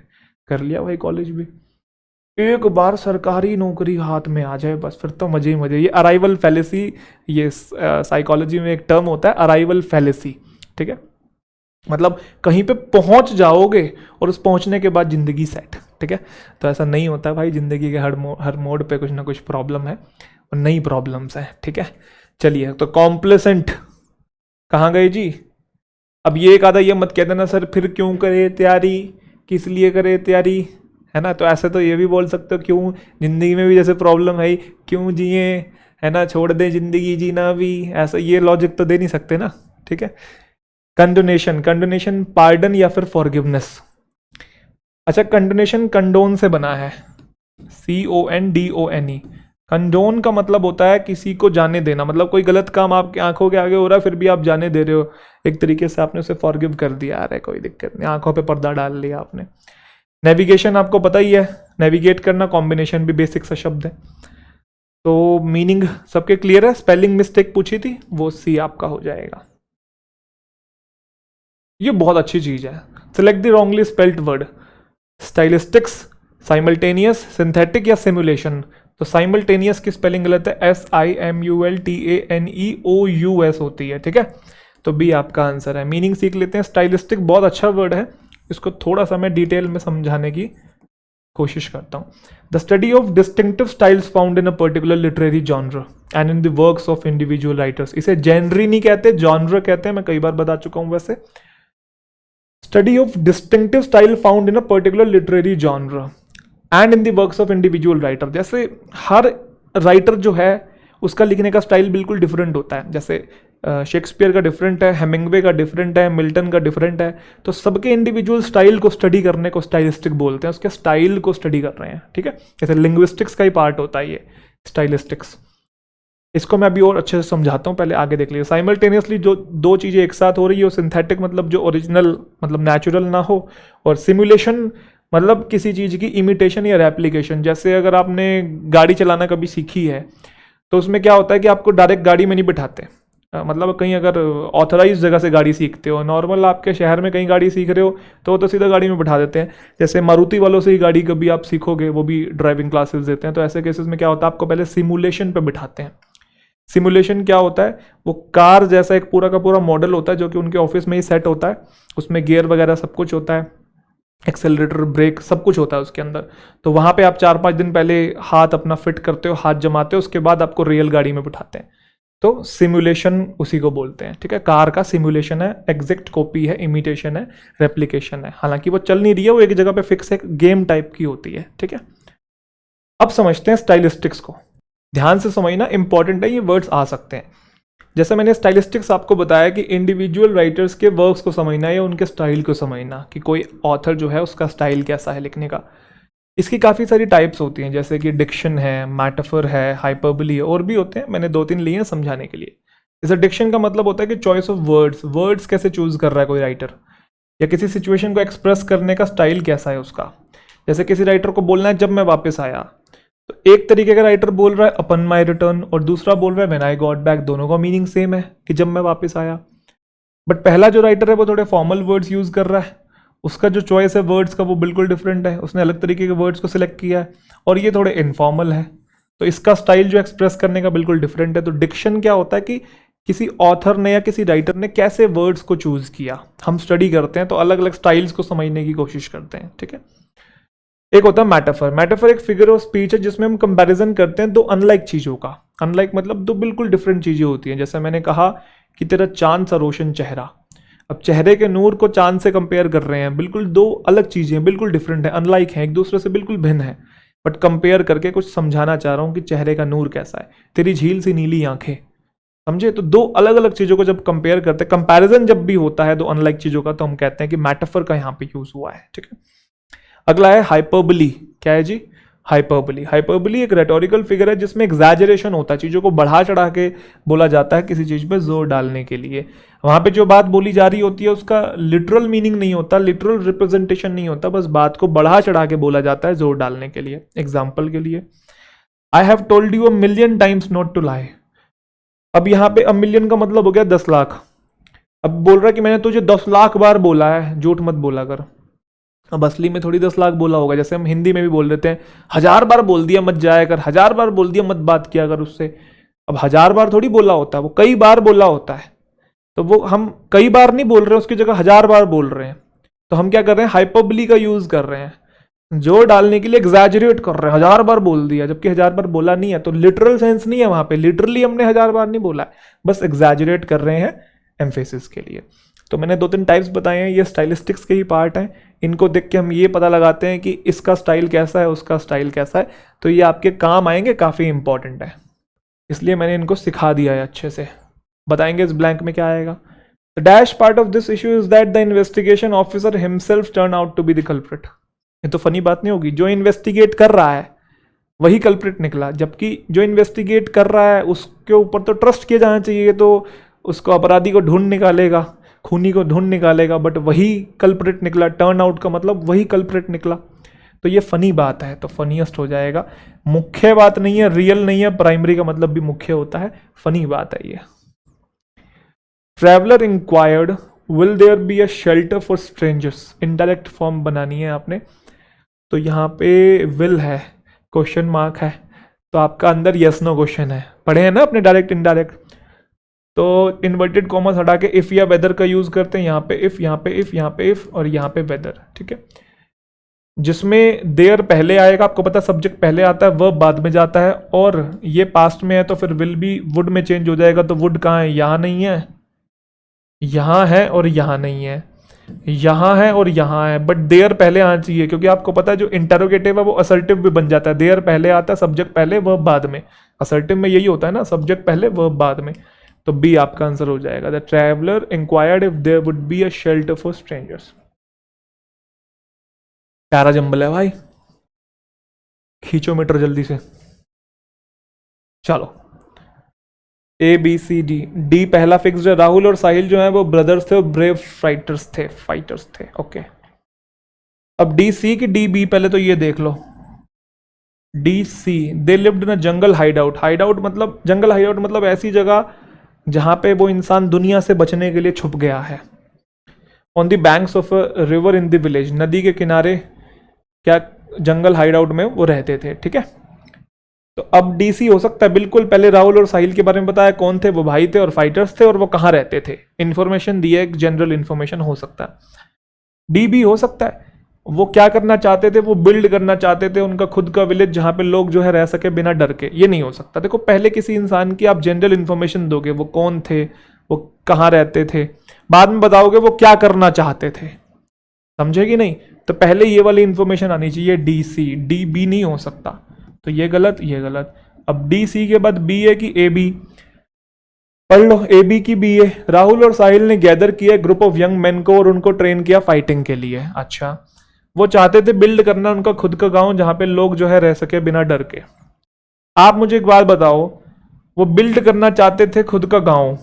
कर लिया भाई कॉलेज भी, एक बार सरकारी नौकरी हाथ में आ जाए बस, फिर तो मजे ही मजे। ये अराइवल फैलेसी, ये साइकोलॉजी में एक टर्म होता है अराइवल फैलेसी, ठीक है। मतलब कहीं पे पहुंच जाओगे और उस पहुंचने के बाद जिंदगी सेट, ठीक है। तो ऐसा नहीं होता भाई, जिंदगी के हर मोड पे कुछ ना कुछ प्रॉब्लम है और नई प्रॉब्लम्स हैं, ठीक है। चलिए, तो कॉम्प्लेसेंट कहाँ गए जी। अब ये एक आधा ये मत कह देना सर फिर क्यों करे तैयारी, किस लिए करे तैयारी, है ना। तो ऐसे तो ये भी बोल सकते हो, क्यों जिंदगी में भी जैसे प्रॉब्लम है क्यों जिए, है ना, छोड़ दे जिंदगी जीना भी, ऐसा ये लॉजिक तो दे नहीं सकते ना, ठीक है। कंडोनेशन पार्डन या फिर फॉरगिवनेस। अच्छा, कंडोनेशन कंडोन से बना है, CONDONE। कंडोन का मतलब होता है किसी को जाने देना, मतलब कोई गलत काम आपकी आंखों के आगे हो रहा है फिर भी आप जाने दे रहे हो, एक तरीके से आपने उसे फॉरगिव कर दिया, आ रहा है कोई दिक्कत नहीं, आंखों पे पर्दा डाल लिया आपने। नेविगेशन आपको पता ही है, नेविगेट करना, कॉम्बिनेशन भी बेसिक सा शब्द है। तो मीनिंग सबके क्लियर है। स्पेलिंग मिस्टेक पूछी थी, वो सी आपका हो जाएगा। ये बहुत अच्छी चीज है। Select the wrongly spelled word. Stylistics, simultaneous, synthetic या सिमुलेशन। तो साइमल्टेनियस की स्पेलिंग गलत है, SIMULTANEOUS होती है, ठीक है। तो बी आपका आंसर है। मीनिंग सीख लेते हैं। स्टाइलिस्टिक बहुत अच्छा वर्ड है, इसको थोड़ा सा मैं डिटेल में समझाने की कोशिश करता हूँ। The study of distinctive styles found in a particular literary genre and in the works of individual writers. इसे जेनरी नहीं कहते, जॉनर कहते हैं, मैं कई बार बता चुका हूं वैसे। Study of distinctive style found in a particular literary genre and in the works of individual writer. जैसे हर राइटर जो है उसका लिखने का स्टाइल बिल्कुल डिफरेंट होता है। जैसे शेक्सपियर का डिफरेंट है, हेमिंग्वे का डिफरेंट है, मिल्टन का डिफरेंट है। तो सबके इंडिविजुअल स्टाइल को स्टडी करने को स्टाइलिस्टिक बोलते हैं, उसके स्टाइल को स्टडी कर रहे हैं, ठीक है। जैसे लिंग्विस्टिक्स का ही पार्ट होता है ये स्टाइलिस्टिक्स। इसको मैं अभी और अच्छे से समझाता हूँ, पहले आगे देख लीजिए। साइमल्टेनियसली जो दो चीज़ें एक साथ हो रही है, सिंथेटिक मतलब जो ओरिजिनल मतलब नेचुरल ना हो, और सिमुलेशन मतलब किसी चीज़ की इमिटेशन या रेप्लिकेशन। जैसे अगर आपने गाड़ी चलाना कभी सीखी है तो उसमें क्या होता है कि आपको डायरेक्ट गाड़ी में नहीं बिठाते। मतलब कहीं अगर ऑथराइज जगह से गाड़ी सीखते हो, नॉर्मल आपके शहर में कहीं गाड़ी सीख रहे हो तो सीधा गाड़ी में बिठा देते हैं। जैसे मारुति वालों से ही गाड़ी कभी आप सीखोगे, वो भी ड्राइविंग क्लासेस देते हैं। तो ऐसे केसेस में क्या होता है, आपको पहले सिमुलेशन पे बिठाते हैं। सिमुलेशन क्या होता है, वो कार जैसा एक पूरा का पूरा मॉडल होता है जो कि उनके ऑफिस में ही सेट होता है। उसमें गियर वगैरह सब कुछ होता है, एक्सेलरेटर, ब्रेक सब कुछ होता है उसके अंदर। तो वहाँ पे आप 4-5 दिन पहले हाथ अपना फिट करते हो, हाथ जमाते हो, उसके बाद आपको रियल गाड़ी में बिठाते हैं। तो सिमुलेशन उसी को बोलते हैं, ठीक है। कार का सिमुलेशन है, एग्जैक्ट कॉपी है, इमिटेशन है, रेप्लिकेशन है। हालांकि वो चल नहीं रही है, वो एक जगह पे फिक्स है, गेम टाइप की होती है, ठीक है। अब समझते हैं स्टाइलिस्टिक्स को। ध्यान से समझना, इंपॉर्टेंट है, ये वर्ड्स आ सकते हैं। जैसे मैंने स्टाइलिस्टिक्स आपको बताया कि इंडिविजुअल राइटर्स के वर्क्स को समझना या उनके स्टाइल को समझना, कि कोई ऑथर जो है उसका स्टाइल कैसा है लिखने का। इसकी काफ़ी सारी टाइप्स होती हैं, जैसे कि डिक्शन है, मैटाफर है, हाइपरबोली है, और भी होते हैं। मैंने 2-3 लिए हैं समझाने के लिए। जैसे डिक्शन का मतलब होता है कि चॉइस ऑफ वर्ड्स कैसे चूज कर रहा है कोई राइटर, या किसी सिचुएशन को एक्सप्रेस करने का स्टाइल कैसा है उसका। जैसे किसी राइटर को बोलना है जब मैं वापस आया, तो एक तरीके का राइटर बोल रहा है अपन माई रिटर्न, और दूसरा बोल रहा है व्हेन आई गॉट बैक। दोनों का मीनिंग सेम है कि जब मैं वापस आया। बट पहला जो राइटर है वो थोड़े फॉर्मल वर्ड्स यूज कर रहा है, उसका जो चॉइस है वर्ड्स का वो बिल्कुल डिफरेंट है, उसने अलग तरीके के वर्ड्स को सिलेक्ट किया है, और ये थोड़े इनफॉर्मल है, तो इसका स्टाइल जो एक्सप्रेस करने का बिल्कुल डिफरेंट है। तो डिक्शन क्या होता है कि किसी ऑथर ने या किसी राइटर ने कैसे वर्ड्स को चूज किया, हम स्टडी करते हैं तो अलग अलग स्टाइल्स को समझने की कोशिश करते हैं, ठीक है। एक होता है मैटाफर। मैटाफर एक फिगर ऑफ स्पीच है जिसमें हम कंपैरिजन करते हैं दो अनलाइक चीजों का। अनलाइक मतलब दो बिल्कुल डिफरेंट चीजें होती हैं, जैसे मैंने कहा कि तेरा चांद सा रोशन चेहरा, अब चेहरे के नूर को चांद से कंपेयर कर रहे हैं, बिल्कुल दो अलग चीजें, बिल्कुल डिफरेंट है, अनलाइक है, एक दूसरे से बिल्कुल भिन्न है, बट कंपेयर करके कुछ समझाना चाह रहा हूं कि चेहरे का नूर कैसा है, तेरी झील सी नीली आंखें, समझे। तो दो अलग अलग चीजों को जब कंपेयर करते हैं, कंपैरिजन जब भी होता है दो अनलाइक चीजों का, तो हम कहते हैं कि मैटाफर का यहां पे यूज हुआ है, ठीक है। अगला है हाइपरबली। क्या है जी? हाइपरबली। हाइपरबली एक रेटोरिकल फिगर है जिसमें एग्जैजरेशन होता है, चीजों को बढ़ा चढ़ा के बोला जाता है किसी चीज पे जोर डालने के लिए। वहां पे जो बात बोली जा रही होती है उसका लिटरल मीनिंग नहीं होता, लिटरल रिप्रेजेंटेशन नहीं होता, बस बात को बढ़ा चढ़ा के बोला जाता है जोर डालने के लिए। एग्जाम्पल के लिए, I have told you a million times not to lie. अब यहाँ पे अ मिलियन का मतलब हो गया 10 लाख। अब बोल रहा है कि मैंने तुझे 10 लाख बार बोला है झूठ मत बोला कर। अब असली में थोड़ी 10 लाख बोला होगा, जैसे हम हिंदी में भी बोल देते हैं 1000 बार बोल दिया मत जाया कर, 1000 बार बोल दिया मत बात किया कर उससे। अब 1000 बार थोड़ी बोला होता है, वो कई बार बोला होता है, तो वो हम कई बार नहीं बोल रहे हैं, उसकी जगह 1000 बार बोल रहे हैं। तो हम क्या कर रहे हैं? हाइपरबली का यूज कर रहे हैं, जोर डालने के लिए एग्जैजरेट कर रहे हैं, 1000 बार बोल दिया जबकि 1000 बार बोला नहीं है। तो लिटरल सेंस नहीं है वहां पे, लिटरली हमने 1000 बार नहीं बोला है, बस एग्जैजरेट कर रहे हैं एम्फेसिस के लिए। तो मैंने 2-3 टाइप्स बताए हैं, ये स्टाइलिस्टिक्स के ही पार्ट हैं, इनको देख के हम ये पता लगाते हैं कि इसका स्टाइल कैसा है, उसका स्टाइल कैसा है, तो ये आपके काम आएंगे, काफ़ी इंपॉर्टेंट है, इसलिए मैंने इनको सिखा दिया है अच्छे से। बताएंगे इस ब्लैंक में क्या आएगा। The dash part of this issue is that the investigation officer himself turn out to be the culprit. ये तो फनी बात नहीं होगी, जो इन्वेस्टिगेट कर रहा है वही कल्प्रिट निकला, जबकि जो इन्वेस्टिगेट कर रहा है उसके ऊपर तो ट्रस्ट किया जाना चाहिए, तो उसको अपराधी को ढूंढ निकालेगा, खूनी को ढूंढ निकालेगा, बट वही कल्प्रिट निकला। टर्न आउट का मतलब वही कल्प्रिट निकला, तो ये फनी बात है, तो फनीएस्ट हो जाएगा। मुख्य बात नहीं है, रियल नहीं है, प्राइमरी का मतलब भी मुख्य होता है, फनी बात है ये। Traveller inquired will there be a shelter for strangers. Indirect form बनानी है आपने, तो यहाँ पे विल है, क्वेश्चन मार्क है, तो आपका अंदर यस नो क्वेश्चन है। पढ़े हैं ना अपने डायरेक्ट इनडायरेक्ट, तो इन्वर्टेड कॉमर्स हटा के इफ या वेदर का यूज करते हैं, यहाँ पे इफ, यहाँ पे इफ, यहाँ पे इफ और यहाँ पे वेदर, ठीक है। जिसमें देयर पहले आएगा, आपको पता सब्जेक्ट पहले आता है, वर्ब बाद में जाता है, और ये पास्ट में है तो फिर विल भी वुड में चेंज हो जाएगा। तो वुड कहाँ है? यहाँ नहीं है, यहाँ है और यहाँ नहीं है, यहाँ है और यहाँ है, बट देयर पहले आना चाहिए, क्योंकि आपको पता है जो इंटरोगेटिव है वो असर्टिव भी बन जाता है। देयर पहले आता है, सब्जेक्ट पहले वर्ब बाद में। असर्टिव में यही होता है ना, सब्जेक्ट पहले वर्ब बाद में। तो बी आपका आंसर हो जाएगा। The traveller inquired if there would be a shelter for strangers. प्यारा जंबल है भाई, खींचो मीटर जल्दी से। चलो A B C D. D पहला फिक्स्ड है। राहुल और साहिल जो है वो ब्रदर्स थे और ब्रेव फाइटर्स थे, ओके। अब डी सी की डी बी, पहले तो ये देख लो। D C, they lived in a jungle hide out. Hide out मतलब, जंगल हाइड आउट मतलब ऐसी जगह जहां पे वो इंसान दुनिया से बचने के लिए छुप गया है। On the banks of a river in the village, नदी के किनारे क्या जंगल हाइड आउट में वो रहते थे, ठीक है। तो अब डीसी हो सकता है, बिल्कुल पहले राहुल और साहिल के बारे में बताया, कौन थे वो, भाई थे और फाइटर्स थे, और वो कहाँ रहते थे, इन्फॉर्मेशन दी है, एक जनरल इन्फॉर्मेशन हो सकता है। डी भी हो सकता है, वो क्या करना चाहते थे, वो बिल्ड करना चाहते थे उनका खुद का विलेज जहां पे लोग जो है रह सके बिना डर के। ये नहीं हो सकता। देखो पहले किसी इंसान की आप जनरल इन्फॉर्मेशन दोगे, वो कौन थे, वो कहाँ रहते थे, बाद में बताओगे वो क्या करना चाहते थे, समझे कि नहीं। तो पहले ये वाली इंफॉर्मेशन आनी चाहिए, डी सी। डी बी नहीं हो सकता, तो ये गलत, ये गलत। अब डी सी के बाद बी है कि ए बी, पढ़ लो। ए बी की बी है, राहुल और साहिल ने गैदर किया ग्रुप ऑफ यंग मैन को और उनको ट्रेन किया फाइटिंग के लिए। अच्छा, वो चाहते थे बिल्ड करना उनका खुद का गांव जहां पे लोग जो है रह सके बिना डर के। आप मुझे एक बात बताओ, वो बिल्ड करना चाहते थे खुद का गांव,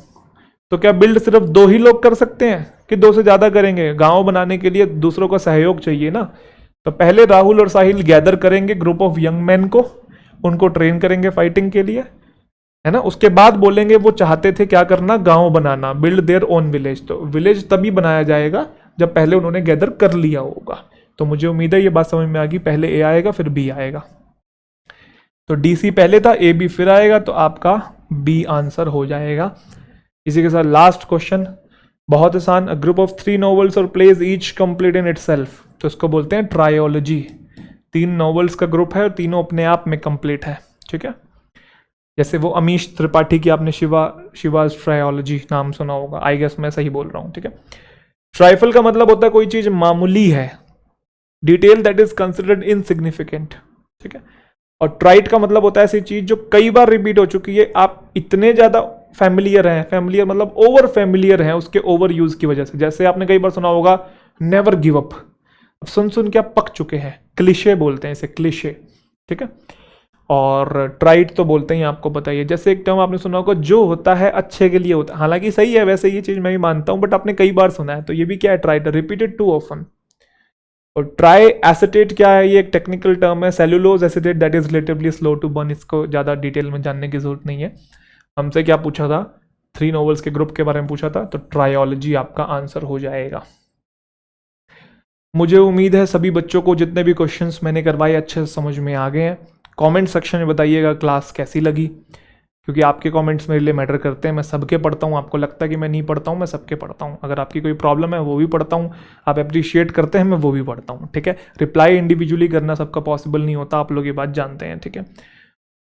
तो क्या बिल्ड सिर्फ 2 ही लोग कर सकते हैं कि 2 से ज्यादा करेंगे? गांव बनाने के लिए दूसरों का सहयोग चाहिए ना। तो पहले राहुल और साहिल गैदर करेंगे ग्रुप ऑफ यंग मैन को, उनको ट्रेन करेंगे फाइटिंग के लिए, है ना। उसके बाद बोलेंगे वो चाहते थे क्या करना, गांव बनाना, बिल्ड देयर ओन विलेज। तो विलेज तभी बनाया जाएगा जब पहले उन्होंने गैदर कर लिया होगा। तो मुझे उम्मीद है ये बात समझ में आ गई। पहले ए आएगा फिर बी आएगा, तो डी सी पहले था, ए बी फिर आएगा, तो आपका बी आंसर हो जाएगा। इसी के साथ लास्ट क्वेश्चन, बहुत आसान। अ ग्रुप ऑफ 3 नॉवेल्स और plays each complete in itself, तो इसको बोलते हैं ट्रायोलॉजी। 3 नॉवेल्स का ग्रुप है और तीनों अपने आप में कंप्लीट है, ठीक है। जैसे वो अमीश त्रिपाठी की आपने शिवाज ट्रायोलॉजी नाम सुना होगा, आई गेस मैं सही बोल रहा हूं, ठीक है। ट्राइफल का मतलब होता है कोई चीज मामूली है, detail that is considered insignificant, ठीक है। और ट्राइट का मतलब होता है ऐसी चीज जो कई बार रिपीट हो चुकी है, आप इतने ज्यादा फैमिलियर हैं, फैमिलियर मतलब ओवर फैमिलियर हैं उसके ओवर यूज की वजह से। जैसे आपने कई बार सुना होगा नेवर गिव अप, अब सुन सुन के आप पक चुके हैं, क्लिशे बोलते हैं इसे, क्लिशे, ठीक है। और ट्राइट तो बोलते हैं, आपको बताइए। जैसे एक टर्म आपने सुना होगा जो होता है अच्छे के लिए होता है, हालांकि सही है वैसे ये चीज मैं भी मानता हूं, बट आपने कई बार सुना है, तो ये भी क्या है, ट्राइट, रिपीटेड टू ऑफन। और ट्राई एसिटेट क्या है, ये एक टेक्निकल टर्म है, cellulose acetate that is relatively slow to burn. इसको ज्यादा डिटेल में जानने की जरूरत नहीं है। हमसे क्या पूछा था, 3 नॉवेल्स के ग्रुप के बारे में पूछा था, तो ट्रायोलॉजी आपका आंसर हो जाएगा। मुझे उम्मीद है सभी बच्चों को जितने भी क्वेश्चंस मैंने करवाए अच्छे से समझ में आ गए हैं। कमेंट सेक्शन में बताइएगा क्लास कैसी लगी, क्योंकि आपके कमेंट्स मेरे लिए मैटर करते हैं। मैं सबके पढ़ता हूँ, आपको लगता है कि मैं नहीं पढ़ता हूँ, मैं सबके पढ़ता हूँ। अगर आपकी कोई प्रॉब्लम है वो भी पढ़ता हूँ, आप अप्रिशिएट करते हैं मैं वो भी पढ़ता हूँ, ठीक है। रिप्लाई इंडिविजुअली करना सबका पॉसिबल नहीं होता, आप लोग ये बात जानते हैं, ठीक है।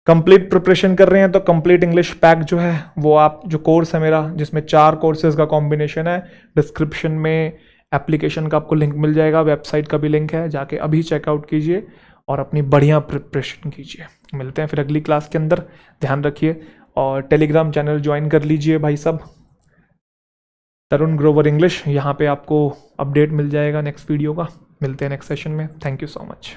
कंप्लीट प्रिपरेशन कर रहे हैं तो कंप्लीट इंग्लिश पैक जो है वो आप, जो कोर्स है मेरा जिसमें 4 कोर्सेज का कॉम्बिनेशन है, डिस्क्रिप्शन में एप्लीकेशन का आपको लिंक मिल जाएगा, वेबसाइट का भी लिंक है, जाके अभी चेकआउट कीजिए और अपनी बढ़िया प्रिपरेशन कीजिए। मिलते हैं फिर अगली क्लास के अंदर, ध्यान रखिए। और टेलीग्राम चैनल ज्वाइन कर लीजिए भाई सब, तरुण ग्रोवर इंग्लिश, यहाँ पे आपको अपडेट मिल जाएगा नेक्स्ट वीडियो का। मिलते हैं नेक्स्ट सेशन में, थैंक यू सो मच।